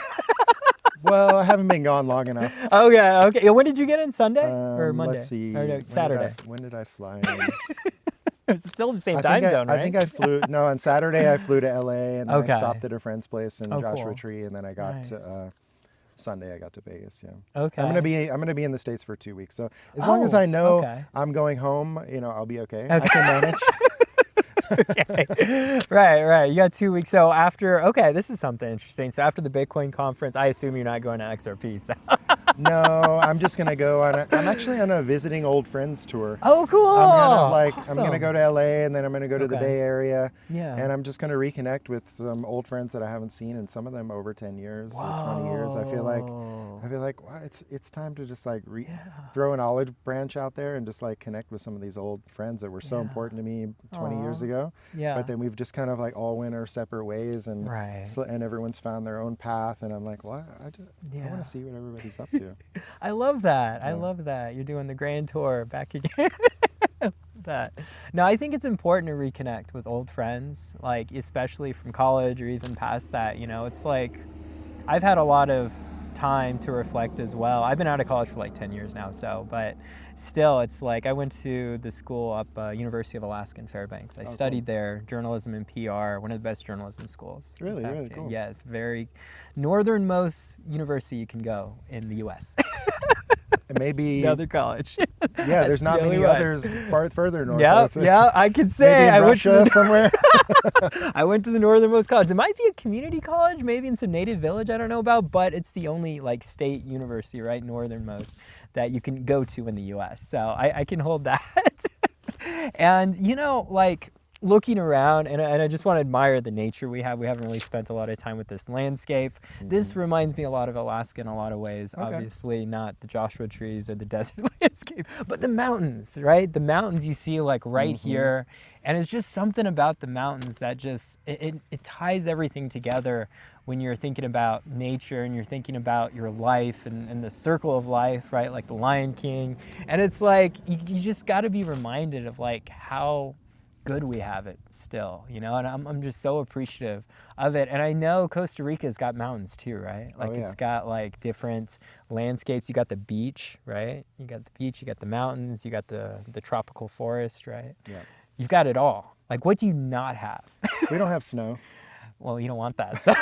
Well, I haven't been gone long enough. Okay. Yeah, when did you get in? Sunday or Monday? Let's see. Or no, Saturday. When did I fly in? It's still the same I time think zone, right? I think I flew. No, on Saturday I flew to LA and then Okay. I stopped at a friend's place in Oh, Joshua cool. Tree, and then I got Nice. to Sunday. I got to Vegas. Yeah. Okay. I'm gonna be in the States for 2 weeks. So as long as Oh, I know okay. I'm going home, I'll be okay. I can manage. Right. You got 2 weeks. So okay, this is something interesting. So after the Bitcoin conference, I assume you're not going to XRP. So. No, I'm just gonna go on. I'm actually on a visiting old friends tour. Oh, cool. I'm gonna go to LA and then I'm gonna go to the Okay. Bay Area. Yeah. And I'm just gonna reconnect with some old friends that I haven't seen, and some of them over 10 years or 20 years. I feel like wow, it's time to just like throw an olive branch out there and just like connect with some of these old friends that were so important to me 20 years ago. Yeah. But then we've just kind of like all went our separate ways, and Right. and everyone's found their own path. And I'm like, well, I Yeah. want to see what everybody's up to. I love that. I love that. You're doing the grand tour back again. That. No, I think it's important to reconnect with old friends, like especially from college or even past that. It's like I've had a lot of time to reflect as well. I've been out of college for like 10 years now, but still, it's like I went to the school up University of Alaska in Fairbanks. I studied there, journalism and PR, one of the best journalism schools. Really, really cool. Yes, very northernmost university you can go in the U.S. And maybe Another college. yeah, there's not the only many one. others further north. Yeah, I could say Maybe I went Russia somewhere. I went to the northernmost college. It might be a community college, maybe in some native village I don't know about, but it's the only like state university, right, northernmost, that you can go to in the U.S. So I can hold that. And like looking around, and I just want to admire the nature we have. We haven't really spent a lot of time with this landscape. This reminds me a lot of Alaska in a lot of ways. Okay. Obviously not the Joshua trees or the desert landscape, but the mountains, right? The mountains you see like right here. And it's just something about the mountains that just, it ties everything together when you're thinking about nature and you're thinking about your life and the circle of life, right? Like the Lion King. And it's like, you just got to be reminded of like how good we have it still, and I'm just so appreciative of it. And I know Costa Rica's got mountains too, right? Like it's got like different landscapes. You got the beach, right? You got the beach, you got the mountains, you got the tropical forest, right? Yeah. You've got it all. Like, what do you not have? We don't have snow. Well, you don't want that. So.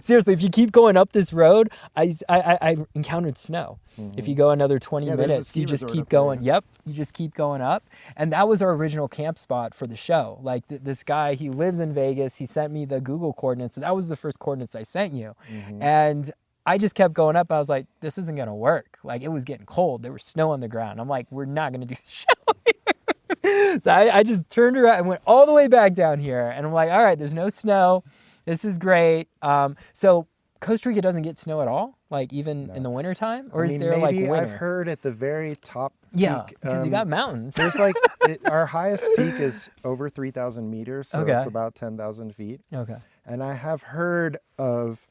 Seriously, if you keep going up this road, I encountered snow. If you go another 20 there's a minutes, ski you just resort keep up there, going. Yep, you just keep going up. And that was our original camp spot for the show. Like this guy, he lives in Vegas. He sent me the Google coordinates. That was the first coordinates I sent you. And I just kept going up. I was like, this isn't going to work. Like, it was getting cold. There was snow on the ground. I'm like, we're not going to do the show here. So I just turned around and went all the way back down here. And I'm like, all right, there's no snow. This is great. So Costa Rica doesn't get snow at all, like even in the wintertime? Or is there like maybe winter? I've heard at the very top Yeah, peak, because you got mountains. there's like, our highest peak is over 3,000 meters, so it's about 10,000 feet. Okay. And I have heard of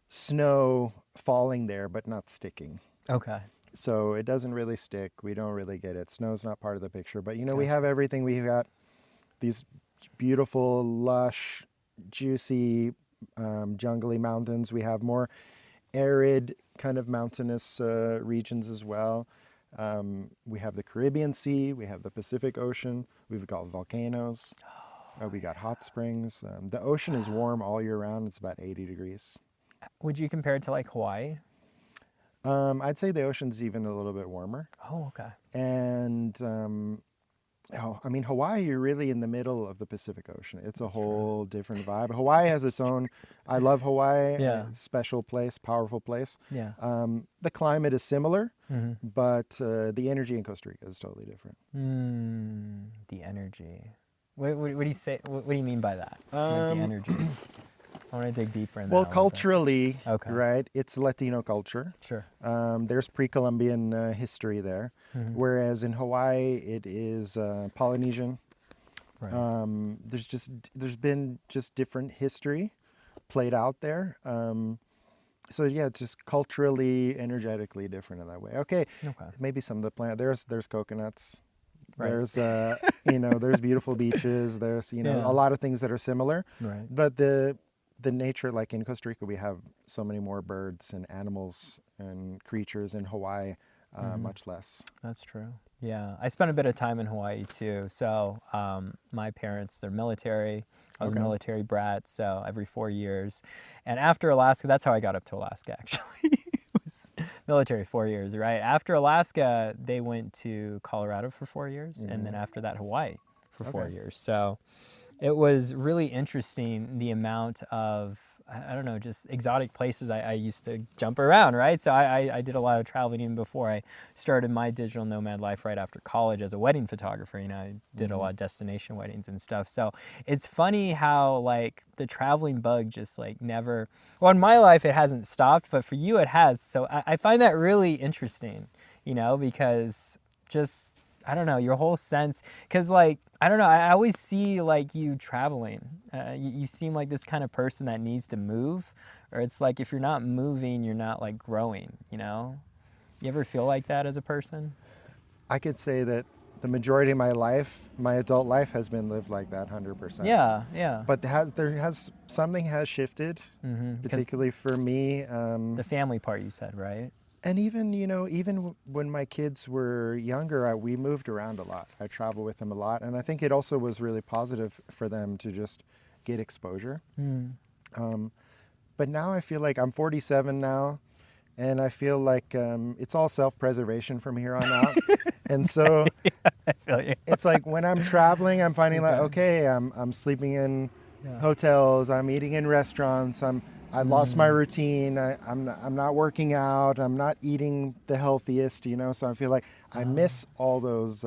snow falling there, but not sticking. Okay. So it doesn't really stick. We don't really get it. Snow's not part of the picture. But, we have everything. We've got these beautiful, lush, juicy, jungly mountains. We have more arid kind of mountainous regions as well. We have the Caribbean Sea. We have the Pacific Ocean. We've got volcanoes. We got hot springs. The ocean is warm all year round. It's about 80 degrees. Would you compare it to like Hawaii? I'd say the ocean's even a little bit warmer. Oh, okay. And I mean, Hawaii, you're really in the middle of the Pacific Ocean. It's a That's true. whole different vibe. Hawaii has its own. I love Hawaii. Yeah. Special place, powerful place. Yeah. The climate is similar, Mm-hmm. but the energy in Costa Rica is totally different. The energy. What do you say? What do you mean by that? Like the energy. I want to dig deeper in that. Well, a little bit. culturally, Okay. right? It's Latino culture. Sure. There's pre-Columbian history there, whereas in Hawaii it is Polynesian. Right. There's been just different history played out there. So yeah, it's just culturally, energetically different in that way. Okay, Okay. maybe some of the plant. There's coconuts. Right. There's there's beautiful beaches. There's Yeah. a lot of things that are similar. Right. But the nature, like in Costa Rica, we have so many more birds and animals and creatures. In Hawaii, much less. That's true. Yeah, I spent a bit of time in Hawaii too. So my parents, they're military. I was a Okay. military brat, so every 4 years. And after Alaska, that's how I got up to Alaska actually. It was military 4 years, right? After Alaska, they went to Colorado for 4 years, and then after that, Hawaii for 4 Okay. years. So it was really interesting the amount of, I don't know, just exotic places I used to jump around, right? So I did a lot of traveling even before I started my digital nomad life right after college as a wedding photographer. I did a lot of destination weddings and stuff. So it's funny how like the traveling bug just like never, well, in my life it hasn't stopped, but for you it has. So I find that really interesting, because just, I don't know, your whole sense, because like, I don't know, I always see like you traveling. You seem like this kind of person that needs to move, or it's like if you're not moving, you're not like growing, You ever feel like that as a person? I could say that the majority of my life, my adult life, has been lived like that, 100%. Yeah, yeah. But something has shifted, particularly for me. The family part you said, right? And even, even when my kids were younger, we moved around a lot. I traveled with them a lot. And I think it also was really positive for them to just get exposure. But now I feel like I'm 47 now, and I feel like it's all self-preservation from here on out. And so I feel you. it's like when I'm traveling, I'm finding like, okay, I'm sleeping in hotels, I'm eating in restaurants, I lost my routine. I'm not working out. I'm not eating the healthiest, So I feel like I miss all those,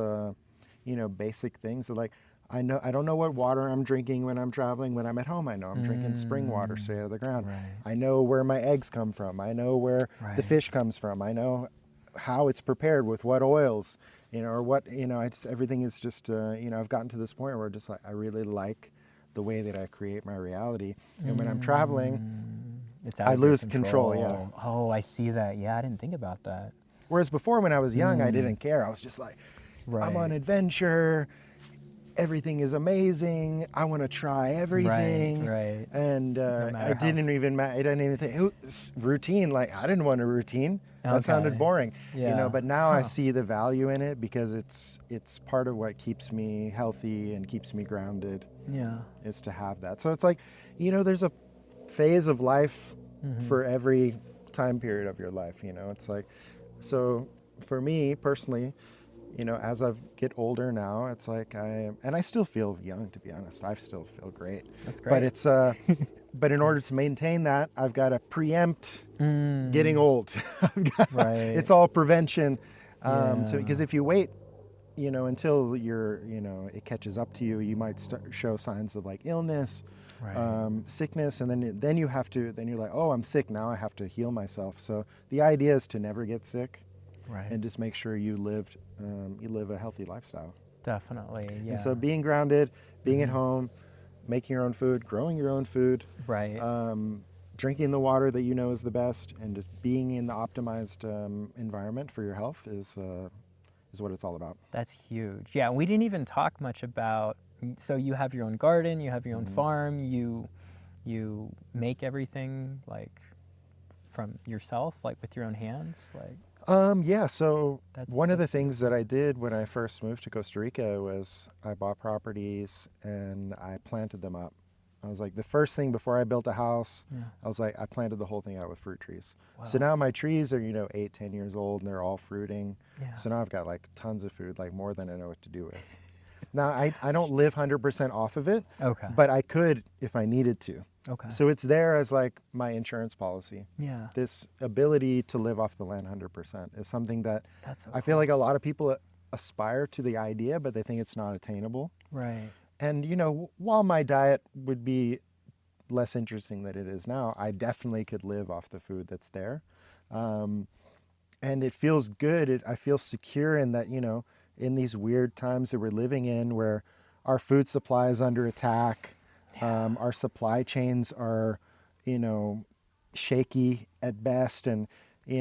basic things. Like I don't know what water I'm drinking when I'm traveling. When I'm at home, I know I'm drinking spring water straight out of the ground. Right. I know where my eggs come from. I know where the Right. fish comes from. I know how it's prepared with what oils, or what, everything is just, I've gotten to this point where just like I really like the way that I create my reality. And when I'm traveling, It's out I of your lose control, yeah. Oh, I see that. Yeah, I didn't think about that. Whereas before, when I was young, I didn't care. I was just like, I'm on Right. adventure. Everything is amazing. I want to try everything. Right. And matter I how- didn't even, I didn't even think, routine, like I didn't want a routine. That sounded Okay. boring, Yeah. but now I Huh. see the value in it because it's part of what keeps me healthy and keeps me grounded. Yeah. Is to have that. So it's like, there's a phase of life for every time period of your life, It's like, so for me personally, as I get older now, it's like and I still feel young, to be honest. I still feel great. That's great. But it's, but in order to maintain that, I've got to preempt getting old. Right. It's all prevention. Yeah. Because if you wait, until it catches up to you, you might show signs of like illness, Right. sickness, and then you're like, oh, I'm sick now. I have to heal myself. So the idea is to never get sick, Right. and just make sure you live a healthy lifestyle. Definitely. Yeah. And so being grounded, being at home, making your own food, growing your own food, Right. drinking the water that you know is the best, and just being in the optimized environment for your health is what it's all about. That's huge. Yeah, we didn't even talk much about. So you have your own garden, you have your own farm, you make everything like from yourself, like with your own hands, like. Yeah, so That's one of the things that I did when I first moved to Costa Rica was I bought properties and I planted them up. I was like, the first thing before I built a house, yeah. I was like, I planted the whole thing out with fruit trees. So Wow. now my trees are, 8, 10 years old and they're all fruiting. Yeah. So now I've got like tons of food, like more than I know what to do with. Now, I don't live 100% off of it, Okay. but I could if I needed to. Okay. So it's there as like my insurance policy. Yeah. This ability to live off the land 100% is something that That's so I feel cool. like a lot of people aspire to the idea, but they think it's not attainable. Right. And, while my diet would be less interesting than it is now, I definitely could live off the food that's there. And it feels good. I feel secure in that, in these weird times that we're living in where our food supply is under attack, our supply chains are, shaky at best, and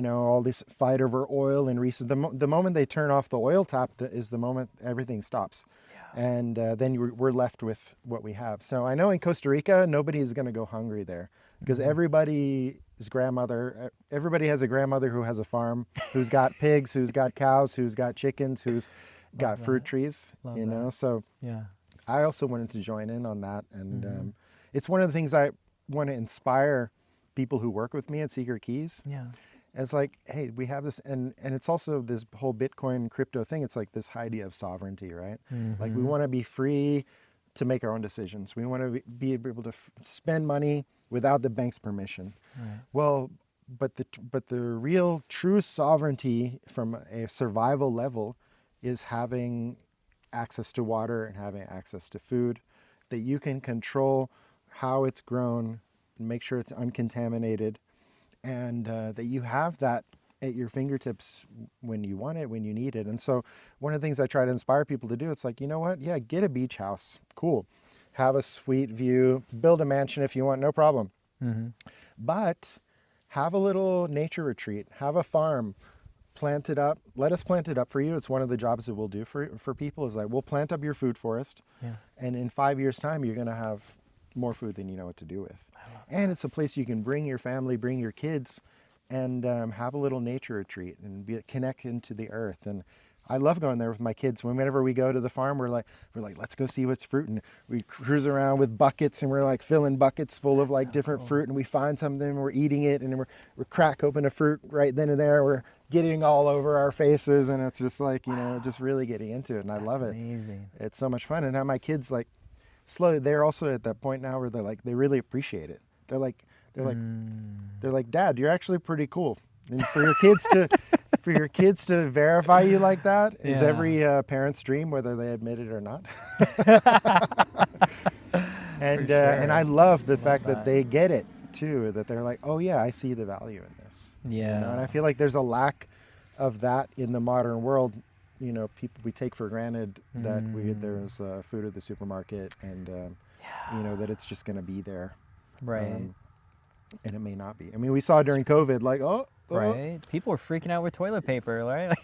all this fight over oil and reasons. The moment they turn off the oil tap is the moment everything stops, and then we're left with what we have. So I know in Costa Rica nobody is going to go hungry there because everybody has a grandmother who has a farm, who's got pigs, who's got cows, who's got chickens, who's got fruit trees. Love that. So Yeah. I also wanted to join in on that, and it's one of the things I want to inspire people who work with me at Secret Keys. Yeah. It's like, hey, we have this, and it's also this whole Bitcoin crypto thing. It's like this idea of sovereignty, right? Like we want to be free to make our own decisions. We want to be able to spend money without the bank's permission. Right. Well, but the real true sovereignty from a survival level is having access to water and having access to food, that you can control how it's grown, make sure it's uncontaminated, and that you have that at your fingertips when you want it, when you need it. And so one of the things I try to inspire people to do, it's like, you know what? Yeah, get a beach house. Cool. Have a sweet view. Build a mansion if you want, no problem. But have a little nature retreat. Have a farm. Plant it up. Let us plant it up for you. It's one of the jobs that we'll do for people is like, we'll plant up your food forest. Yeah. And in 5 years' time, you're going to have more food than you know what to do with. And it's a place you can bring your family, bring your kids, and have a little nature retreat and connect into the earth. And I love going there with my kids. Whenever we go to the farm, we're like, let's go see what's fruiting. We cruise around with buckets, and we're like filling buckets full of like different fruit, and we find something, and we're eating it, and we're crack open a fruit right then and there. We're getting all over our faces, and it's just like, just really getting into it, and I love it. Amazing. It's so much fun. And now my kids, like, slowly, they're also at that point now where they're like, they really appreciate it. They're like, Dad, you're actually pretty cool. And for your kids to verify you like that is every parent's dream, whether they admit it or not. And and I love the fact that they get it too. That they're like, oh yeah, I see the value in this. Yeah. And I feel like there's a lack of that in the modern world. People, we take for granted that there's food at the supermarket, and that it's just going to be there. Right. And it may not be. I mean, we saw during COVID, like, Right. People were freaking out with toilet paper, right?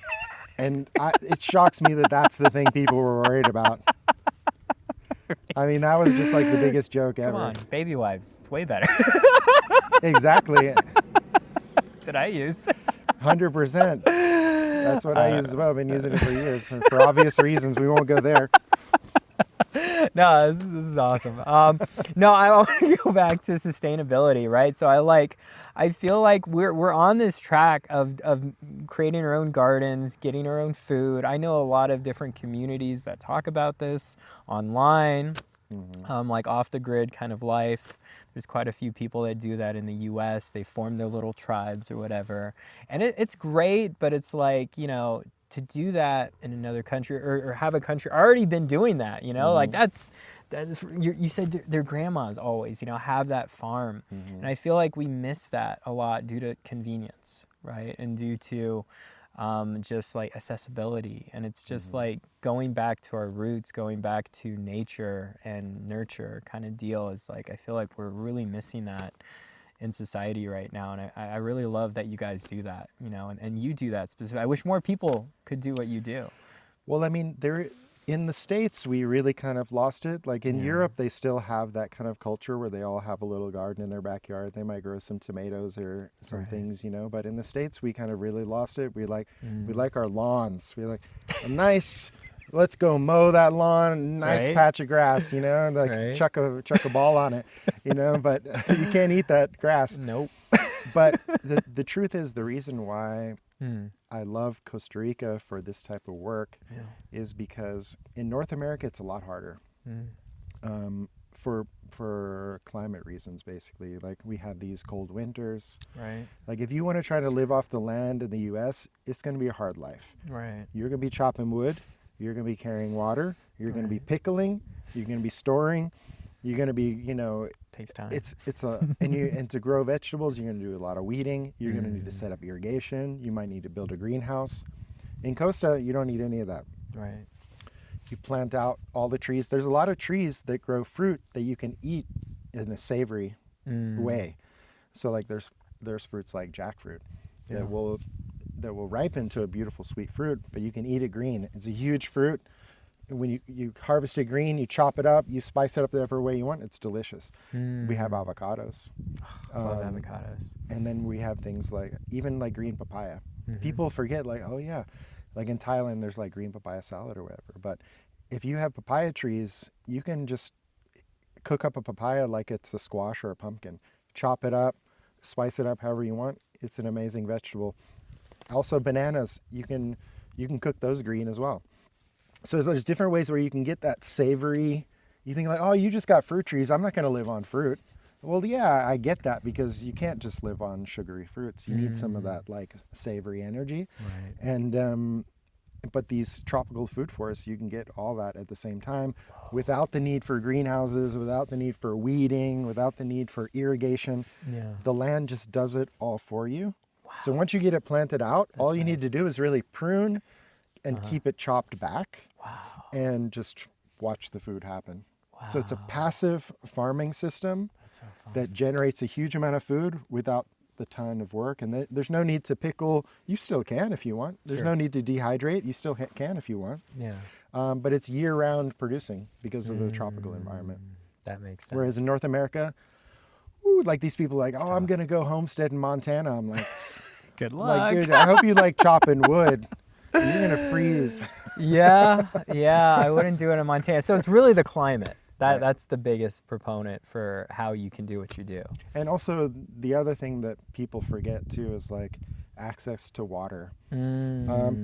and it shocks me that that's the thing people were worried about. I mean, that was just like the biggest joke ever. Come on, baby wipes. It's way better. Exactly. That's what I use. 100%. That's what I use as well. I've been using it for years. For obvious reasons, we won't go there. No, this is awesome. No, I want to go back to sustainability, right? So I feel like we're on this track of creating our own gardens, getting our own food. I know a lot of different communities that talk about this online, like off the grid kind of life. There's quite a few people that do that in the US. They form their little tribes or whatever. And it's great, but it's like, to do that in another country or have a country already been doing that, like that's you said their grandmas always, have that farm. And I feel like we miss that a lot due to convenience, right? And due to just like accessibility. And it's just like going back to our roots, going back to nature and nurture kind of deal is like, I feel like we're really missing that in society right now. And I really love that you guys do that, and you do that specifically. I wish more people could do what you do. Well, I mean, In the States, we really kind of lost it. Like in Yeah. Europe, they still have that kind of culture where they all have a little garden in their backyard. They might grow some tomatoes or some Right. things, you know. But in the States, we kind of really lost it. We Mm. like our lawns. We like a nice. Let's go mow that lawn. Nice Right. patch of grass, you know. And like Right. chuck a ball on it, you know. But you can't eat that grass. Nope. But the truth is, the reason why Mm. I love Costa Rica for this type of work Yeah. is because in North America it's a lot harder Mm. for climate reasons. Basically, like we have these cold winters. Right. Like if you want to try to live off the land in the U.S., it's going to be a hard life. Right. You're going to be chopping wood. You're going to be carrying water. You're going to be Right. pickling. You're going to be storing. You're going to be, you know, Takes time. it's a and to grow vegetables, you're going to do a lot of weeding. You're going to need to set up irrigation. You might need to build a greenhouse. In Costa, you don't need any of that. Right. You plant out all the trees. There's a lot of trees that grow fruit that you can eat in a savory way. So like there's fruits like jackfruit Yeah. that will ripen to a beautiful sweet fruit, but you can eat it green. It's a huge fruit. When you harvest it green, you chop it up, you spice it up whatever way you want. It's delicious. We have avocados. Love avocados. And then we have things like even like green papaya. Mm-hmm. People forget like, oh yeah, like in Thailand there's like green papaya salad or whatever. But if you have papaya trees, you can just cook up a papaya like it's a squash or a pumpkin. Chop it up, spice it up however you want. It's an amazing vegetable. Also bananas, you can cook those green as well. So there's different ways where you can get that savory. You think like, oh, you just got fruit trees. I'm not going to live on fruit. Well, yeah, I get that because you can't just live on sugary fruits. You need some of that like savory energy. Right. And but these tropical food forests, you can get all that at the same time without the need for greenhouses, without the need for weeding, without the need for irrigation. Yeah. The land just does it all for you. Wow. So once you get it planted out, all you need to do is really prune and keep it chopped back. Wow. And just watch the food happen. Wow. So it's a passive farming system That's so fun. that generates a huge amount of food without the ton of work. And there's no need to pickle. You still can if you want. There's Sure. no need to dehydrate. You still can if you want. Yeah. But it's year-round producing because of the tropical environment. That makes sense. Whereas in North America, like these people like, oh, I'm going to go homestead in Montana. I'm like, Good luck. like, dude, I hope you like chopping wood. You're going to freeze. yeah, I wouldn't do it in Montana. So it's really the climate. Right. That's the biggest proponent for how you can do what you do. And also the other thing that people forget too is like access to water.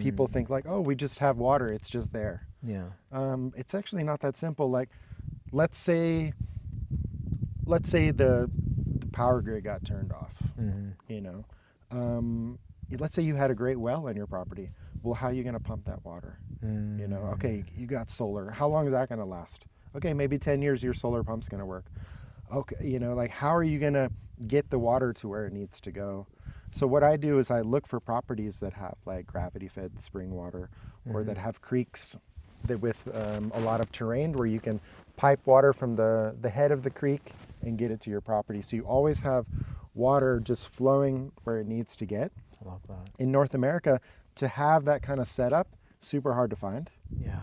People think like, oh, we just have water. It's just there. Yeah. It's actually not that simple. Like, let's say the power grid got turned off. You know, let's say you had a great well on your property. Well, how are you going to pump that water? You know, okay, you got solar. How long is that going to last? Okay, maybe 10 years your solar pump's going to work. Okay, you know, like how are you going to get the water to where it needs to go? So what I do is I look for properties that have like gravity-fed spring water or that have creeks that with a lot of terrain where you can pipe water from the head of the creek and get it to your property. So you always have water just flowing where it needs to get. I love that. In North America, to have that kind of setup, super hard to find. Yeah.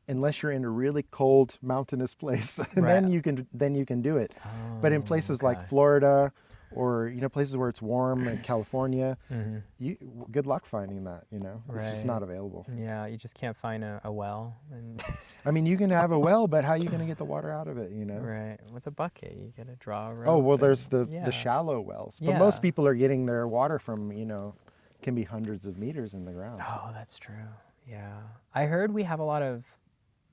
Unless you're in a really cold mountainous place, and Right. then you can do it. But in places like okay. Florida, or you know places where it's warm, like California, good luck finding that. You know, it's just Right. not available. Yeah, you just can't find a well. And I mean, you can have a well, but how are you going to get the water out of it? You know. right. With a bucket, you gotta draw a rope. Oh well, there's and- the yeah. shallow wells, but Yeah. most people are getting their water from can be hundreds of meters in the ground. Oh, that's true. Yeah. I heard we have a lot of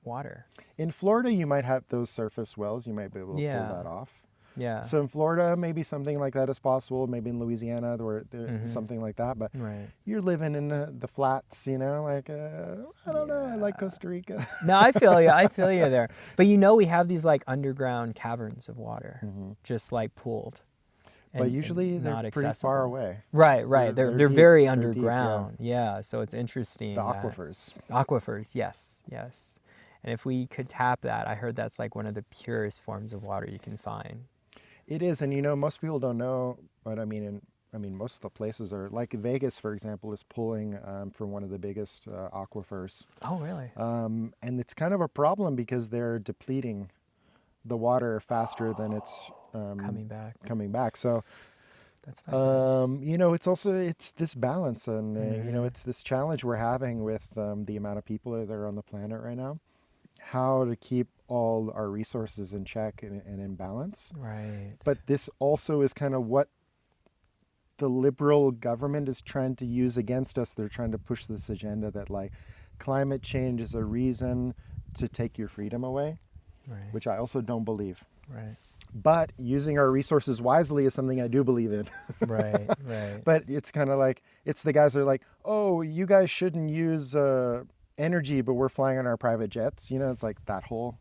water. In Florida, you might have those surface wells. You might be able to Yeah. pull that off. Yeah. So in Florida, maybe something like that is possible. Maybe in Louisiana, where something like that. But right. you're living in the flats, you know. Like I don't know. I like Costa Rica. No, I feel you. I feel you there. But we have these like underground caverns of water, just like pooled. But and usually they're not pretty far accessible. away. Right. They're They're deep. very They're deep, underground. Yeah. So it's interesting. The that- aquifers. Aquifers, yes. And if we could tap that, I heard that's like one of the purest forms of water you can find. It is, and most people don't know, but I mean, I mean, most of the places are like Vegas, for example, is pulling from one of the biggest aquifers. Oh, really? And it's kind of a problem because they're depleting the water faster than it's coming back. So, That's not good. it's this balance, and it's this challenge we're having with the amount of people that are on the planet right now. How to keep all our resources in check and in balance. Right. But this also is kind of what the liberal government is trying to use against us. They're trying to push this agenda that like climate change is a reason to take your freedom away, Right. which I also don't believe. Right. But using our resources wisely is something I do believe in. Right. Right. But it's kind of like, it's the guys that are like, oh, you guys shouldn't use energy, but we're flying on our private jets. It's like that whole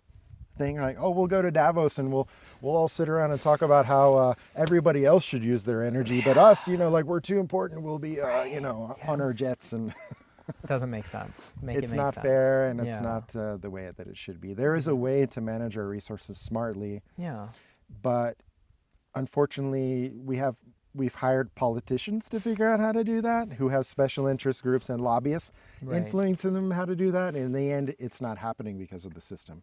thing. Like, oh, we'll go to Davos and we'll all sit around and talk about how everybody else should use their energy, but us, like we're too important. We'll be, on our jets, and Doesn't make sense. it's not fair, and it's not the way that it should be. There is a way to manage our resources smartly. Yeah. But unfortunately, we've hired politicians to figure out how to do that, who have special interest groups and lobbyists influencing them how to do that. And in the end, it's not happening because of the system.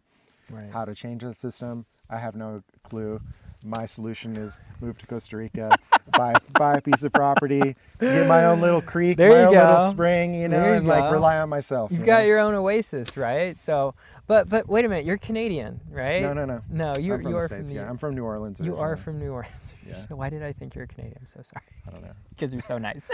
Right. How to change that system, I have no clue. My solution is move to Costa Rica, buy a piece of property, get my own little creek, There my you own go. little spring, There you and like go. rely on myself. You've got your own oasis, right? So, but wait a minute, you're Canadian, right? No. No, you I'm from are the from States, the. yeah. I'm from New Orleans. You are originally. from New Orleans. Yeah. Why did I think you're Canadian? I'm so sorry. I don't know. Because you're so nice.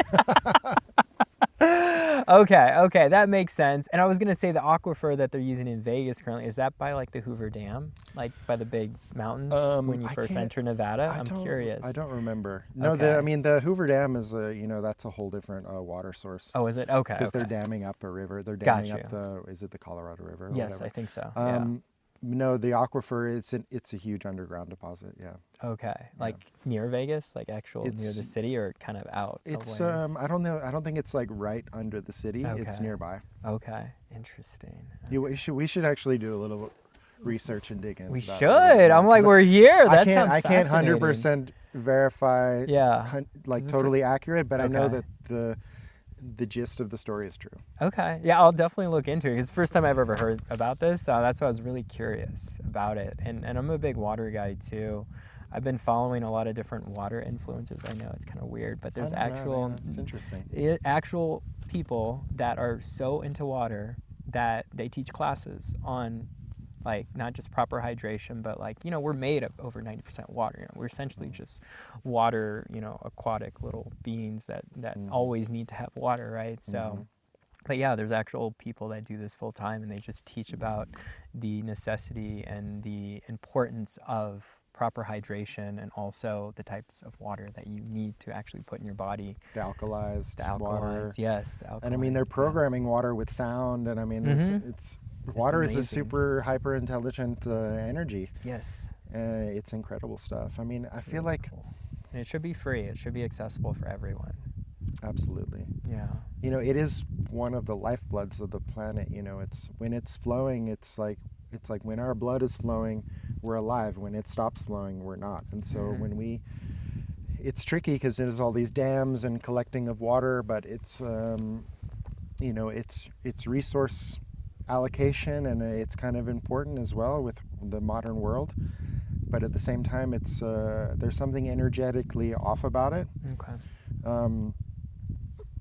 Okay, that makes sense. And I was gonna say the aquifer that they're using in Vegas currently, is that by like the Hoover Dam, like by the big mountains when you I first can't- enter Nevada? I'm don't- curious. I don't remember. No, Okay. the Hoover Dam is that's a whole different water source. Oh, is it? Okay. Because they're okay. damming up a river. They're Got damming you. up is it the Colorado River? Or Yes, whatever. I think so. No, the aquifer, it's a huge underground deposit. Yeah. Yeah. Okay. Like near Vegas, like near the It's- city, or kind of out? a It's ways? I don't know. I don't think it's like right under the city. It's Okay. nearby. Okay. Interesting. We should actually do a little research and dig into We that. should. I'm like, we're here. That sounds I can't fascinating. 100% verify Yeah. like 'Cause it's totally accurate, but I know Okay. that the gist of the story is true. Okay. Yeah, I'll definitely look into it. It's the first time I've ever heard about this. So that's why I was really curious about it. And I'm a big water guy too. I've been following a lot of different water influencers. I know it's kind of weird, but there's I don't know, man. It's interesting. actual people that are so into water that they teach classes on like not just proper hydration, but like, we're made of over 90% water. We're essentially just water, aquatic little beings that always need to have water, right? So, but yeah, there's actual people that do this full time, and they just teach about the necessity and the importance of proper hydration, and also the types of water that you need to actually put in your body. The alkalized The water. alkalines, yes, the And I mean, they're alkalines, yeah. programming water with sound, and I mean, it's water is a amazing. super hyper intelligent energy. Yes. It's incredible stuff. I mean, I It's feel really like cool. And it should be free. It should be accessible for everyone. absolutely. Yeah. It is one of the lifebloods of the planet. It's when it's flowing, it's like when our blood is flowing, we're alive. When it stops flowing, we're not. And so it's tricky because there's all these dams and collecting of water, but it's it's resource allocation, and it's kind of important as well with the modern world. But at the same time, it's there's something energetically off about it. Okay.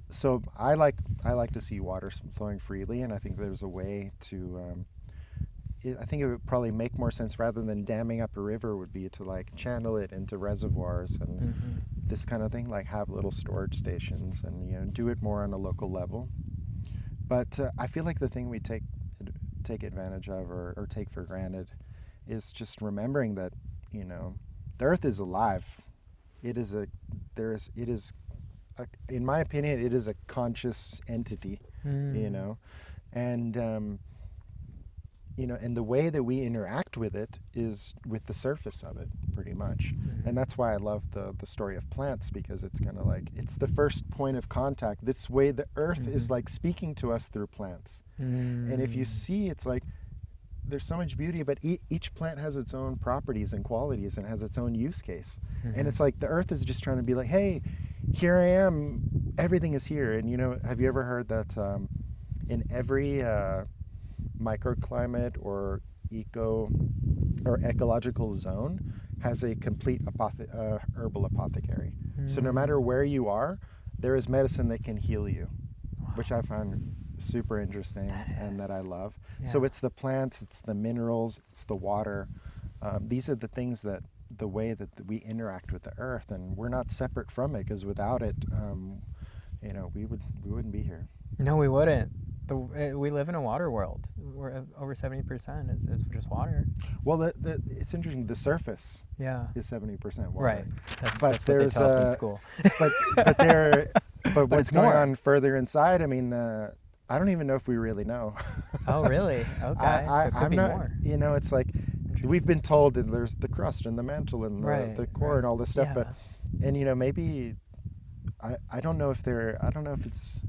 So I like to see water flowing freely, and I think there's a way to. I think it would probably make more sense, rather than damming up a river, would be to like channel it into reservoirs and this kind of thing, like have little storage stations and do it more on a local level. But I feel like the thing we take advantage of or take for granted is just remembering that the Earth is alive. In my opinion, it is a conscious entity, and and the way that we interact with it is with the surface of it, pretty much. And that's why I love the story of plants, because it's kind of like, it's the first point of contact. This way the Earth is like speaking to us through plants. And if you see, it's like, there's so much beauty, but each plant has its own properties and qualities and has its own use case. And it's like the Earth is just trying to be like, hey, here I am, everything is here. And have you ever heard that in every microclimate or ecological zone has a complete herbal apothecary. So no matter where you are, there is medicine that can heal you, which I find super interesting and that I love. Yeah. So it's the plants, it's the minerals, it's the water. These are the things that the way that we interact with the earth, and we're not separate from it, because without it, we wouldn't be here. No, we wouldn't. We live in a water world. We're over 70% is just water. Well, it's interesting. The surface Yeah. is 70% water. Right. That's But what they there's tell us in school. but what's it's going more. on further inside? I mean, I don't even know if we really know. Oh, really? Okay. So it could I'm be not. more. It's like we've been told that there's the crust and the mantle and the core and all this stuff, Yeah. but maybe I don't know if it's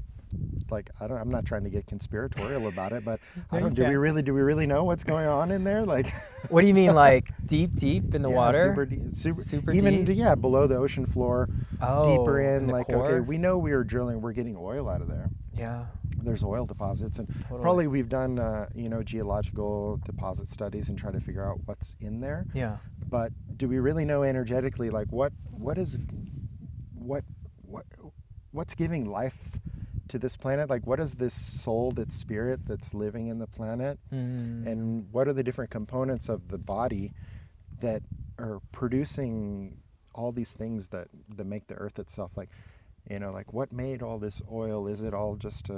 like I'm not trying to get conspiratorial about it, but do we really know what's going on in there? Like, What do you mean, like deep in the water? Super deep? Yeah, below the ocean floor, Oh, deeper in. the Like, core? okay, we know we're getting oil out of there. Yeah. There's oil deposits, and Totally. probably we've done geological deposit studies and try to figure out what's in there. Yeah. But do we really know energetically, like what's giving life to this planet? Like, what is this soul, that spirit that's living in the planet? And what are the different components of the body that are producing all these things that make the earth itself? Like, like what made all this oil? Is it all just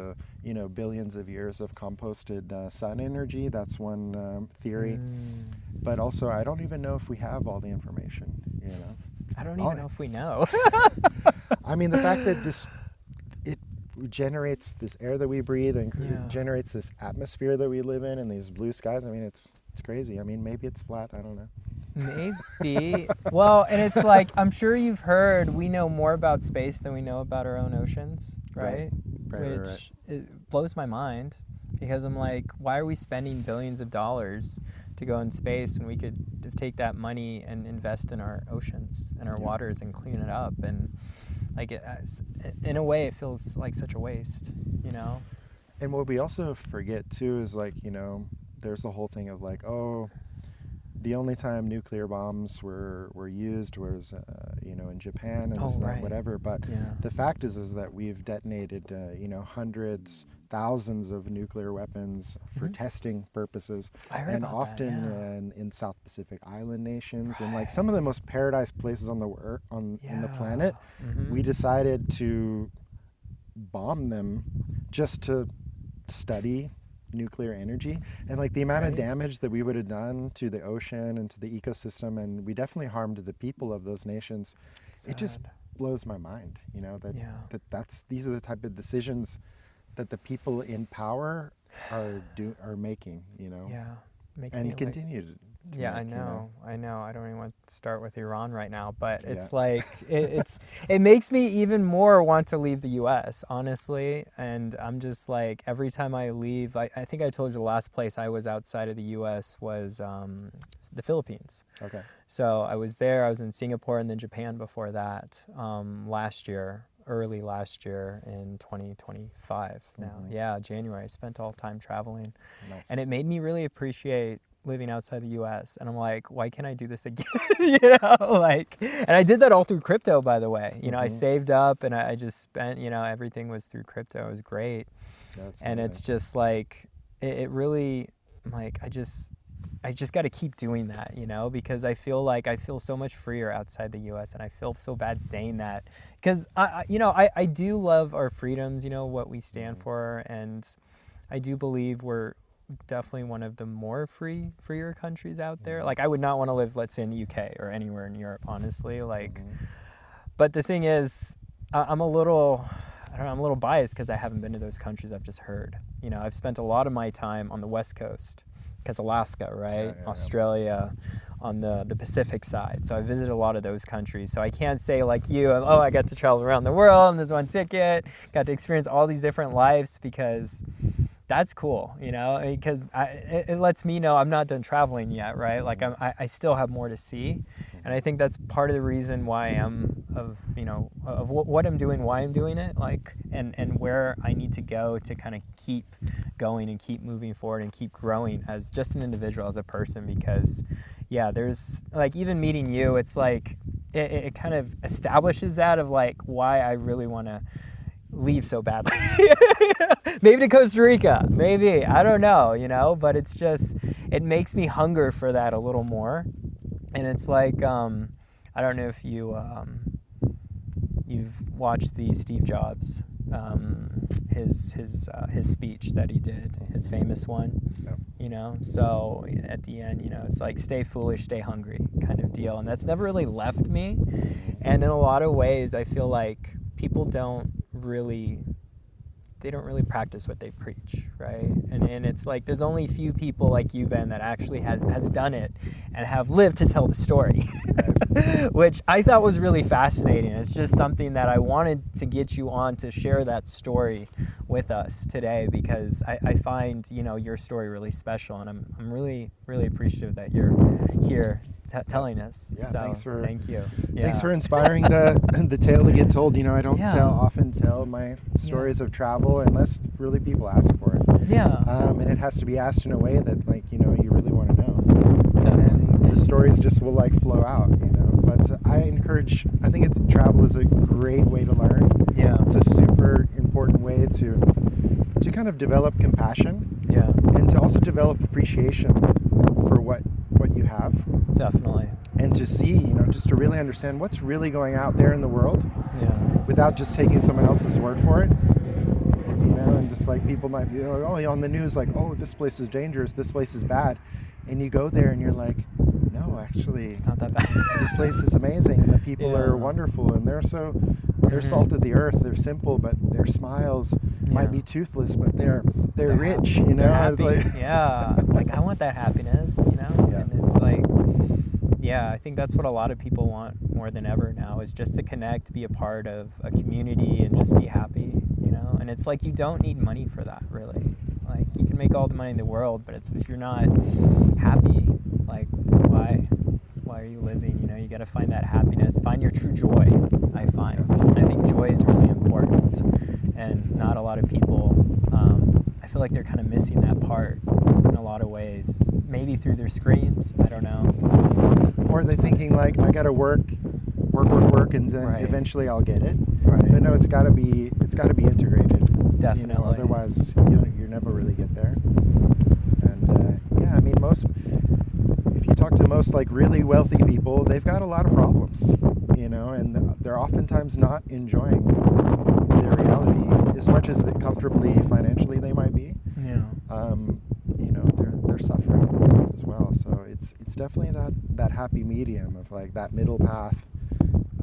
billions of years of composted sun energy? That's one theory. But also, I don't even know if we have all the information. I don't even know if we know. I mean, the fact that it generates this air that we breathe and generates this atmosphere that we live in and these blue skies. I mean, it's crazy. I mean, maybe it's flat. I don't know. Maybe. Well, and it's like, I'm sure you've heard we know more about space than we know about our own oceans, right? Right. It blows my mind, because I'm like, why are we spending billions of dollars to go in space when we could take that money and invest in our oceans and our waters and clean it up? And like, in a way, it feels like such a waste, And what we also forget too is, like, there's the whole thing of like, oh, the only time nuclear bombs were used was in Japan and whatever. But the fact is that we've detonated hundreds, thousands of nuclear weapons for testing purposes, and often in South Pacific island nations and like some of the most paradise places on in the planet. We decided to bomb them just to study nuclear energy, and like the amount of damage that we would have done to the ocean and to the ecosystem, and we definitely harmed the people of those nations. Sad. It just blows my mind, these are the type of decisions that the people in power are making, Makes and me continue to I make, know. I don't even want to start with Iran right now, but it's like it makes me even more want to leave the U.S., honestly. And I'm just like, every time I leave, I think I told you the last place I was outside of the U.S. was the Philippines. Okay. So I was there. I was in Singapore and then Japan before that, early last year in 2025 now. Yeah, January. I spent all time traveling. Nice. And it made me really appreciate living outside the U.S. And I'm like, why can't I do this again? And I did that all through crypto, by the way. I saved up and I just spent, everything was through crypto. It was great. That's and amazing. it's just like, it really, like, I just got to keep doing that, because I feel so much freer outside the U.S. and I feel so bad saying that, because I do love our freedoms, what we stand for, and I do believe we're definitely one of the more freer countries out there. Like, I would not want to live, let's say, in the UK or anywhere in Europe, honestly. Like, but the thing is, I'm a little biased because I haven't been to those countries. I've just heard. I've spent a lot of my time on the West Coast, because Alaska, right? Australia, on the Pacific side. So I visited a lot of those countries. So I can't say like you, I got to travel around the world and there's one ticket, got to experience all these different lives, because that's cool, because it lets me know I'm not done traveling yet, right? Like I still have more to see. And I think that's part of the reason why I'm of what I'm doing, why I'm doing it, like, and where I need to go to kind of keep going and keep moving forward and keep growing as just an individual, as a person. Because yeah, there's like, even meeting you, it's like it kind of establishes that of like why I really want to leave so badly. Maybe to Costa Rica, maybe, I don't know, but it's just, it makes me hunger for that a little more. And it's like, I don't know if you've watched the Steve Jobs, his speech that he did, his famous one. Yeah. So at the end, it's like, stay foolish, stay hungry kind of deal. And that's never really left me. And in a lot of ways, I feel like people don't really practice what they preach, right? And it's like, there's only a few people like you, Ben, that actually has done it and have lived to tell the story, which I thought was really fascinating. It's just something that I wanted to get you on to share that story with us today, because I find, your story really special, and I'm really, really appreciative that you're here telling us. Yeah, so thank you. Thanks for inspiring the tale to get told. I don't Yeah. often tell my stories of travel unless really people ask for it. Yeah. And it has to be asked in a way that, like, you really want to know. Definitely. And the stories just will like flow out. But I think travel is a great way to learn. Yeah. It's a super important way to kind of develop compassion. Yeah. And to also develop appreciation for what you have. Definitely. And to see, just to really understand what's really going out there in the world. Yeah. Without just taking someone else's word for it. And just like, people might be on the news, like, oh, this place is dangerous, this place is bad. And you go there and you're like, no, actually, It's not that bad. this place is amazing, and the people are wonderful, and they're salt of the earth. They're simple, but their smiles might be toothless, but they're rich, They're happy. Like, Like, I want that happiness, Yeah. And it's like, I think that's what a lot of people want more than ever now, is just to connect, be a part of a community, and just be happy, And it's like, you don't need money for that, really. Like, you can make all the money in the world, but if you're not happy, like, why are you living? You got to find that happiness, find your true joy. I find, and I think joy is really important, and not a lot of people. I feel like they're kind of missing that part in a lot of ways. Maybe through their screens. I don't know. Or they're thinking like, I got to work, and then eventually I'll get it. Right. But no, it's got to be integrated. Definitely. Otherwise, you never really get there. And if you talk to most like really wealthy people, they've got a lot of problems, and they're oftentimes not enjoying their reality as much as comfortably financially they might be. Yeah. They're suffering as well. So it's definitely that happy medium of like that middle path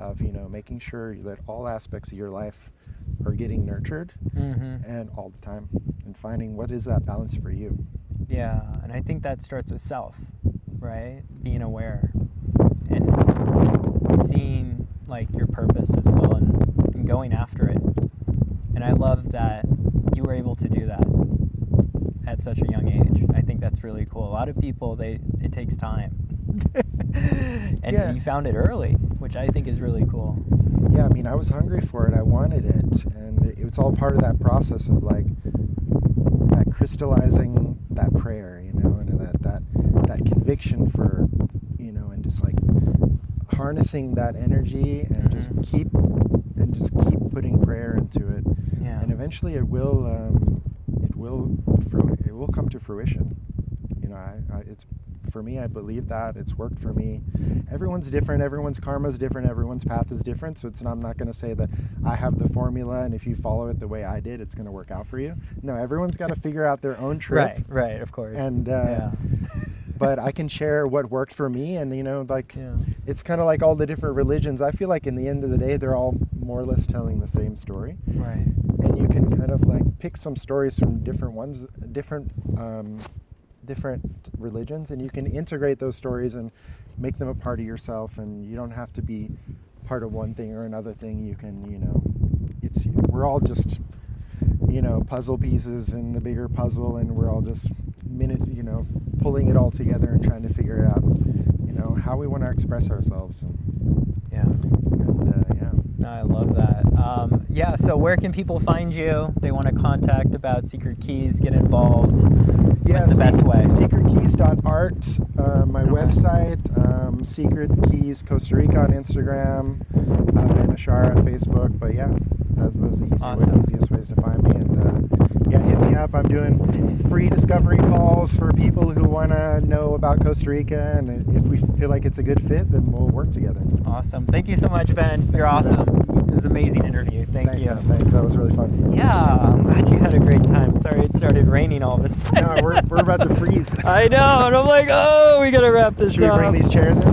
of making sure that all aspects of your life are getting nurtured and all the time, and finding what is that balance for you. Yeah, and I think that starts with self, right? Being aware and seeing like your purpose as well, and going after it. And I love that you were able to do that at such a young age. I think that's really cool. A lot of people, it takes time. And you found it early, which I think is really cool. Yeah, I was hungry for it. I wanted it, and it's all part of that process of like that crystallizing that prayer, and that conviction for, and just like harnessing that energy, and just keep putting prayer into it. Yeah. And eventually it will come to fruition. It's, for me, I believe that it's worked for me. Everyone's different. Everyone's karma is different. Everyone's path is different. So I'm not going to say that I have the formula, and if you follow it the way I did, it's going to work out for you. No, everyone's got to figure out their own trip. Right, of course. And but I can share what worked for me, and it's kind of like all the different religions. I feel like in the end of the day, they're all more or less telling the same story. Right. And you can kind of like pick some stories from different ones, different religions, and you can integrate those stories and make them a part of yourself, and you don't have to be part of one thing or another thing. You can, we're all just, puzzle pieces in the bigger puzzle, and we're all just pulling it all together and trying to figure out, how we want to express ourselves. Yeah. And Yeah, so where can people find you? They want to contact about Secret Keys, get involved. What's the best way? secretkeys.art, my website, Secret Keys Costa Rica on Instagram, Ben Ashara on Facebook. But yeah, those are the easiest ways to find me. And yeah, hit me up. I'm doing free discovery calls for people who want to know about Costa Rica. And if we feel like it's a good fit, then we'll work together. Awesome. Thank you so much, Ben. You're awesome. It was an amazing interview. Thanks, you. Man, thanks. That was really fun. Yeah, I'm glad you had a great time. Sorry it started raining all of a sudden. No, we're about to freeze. I know, and I'm like, oh, we gotta wrap this up. Should we bring these chairs in?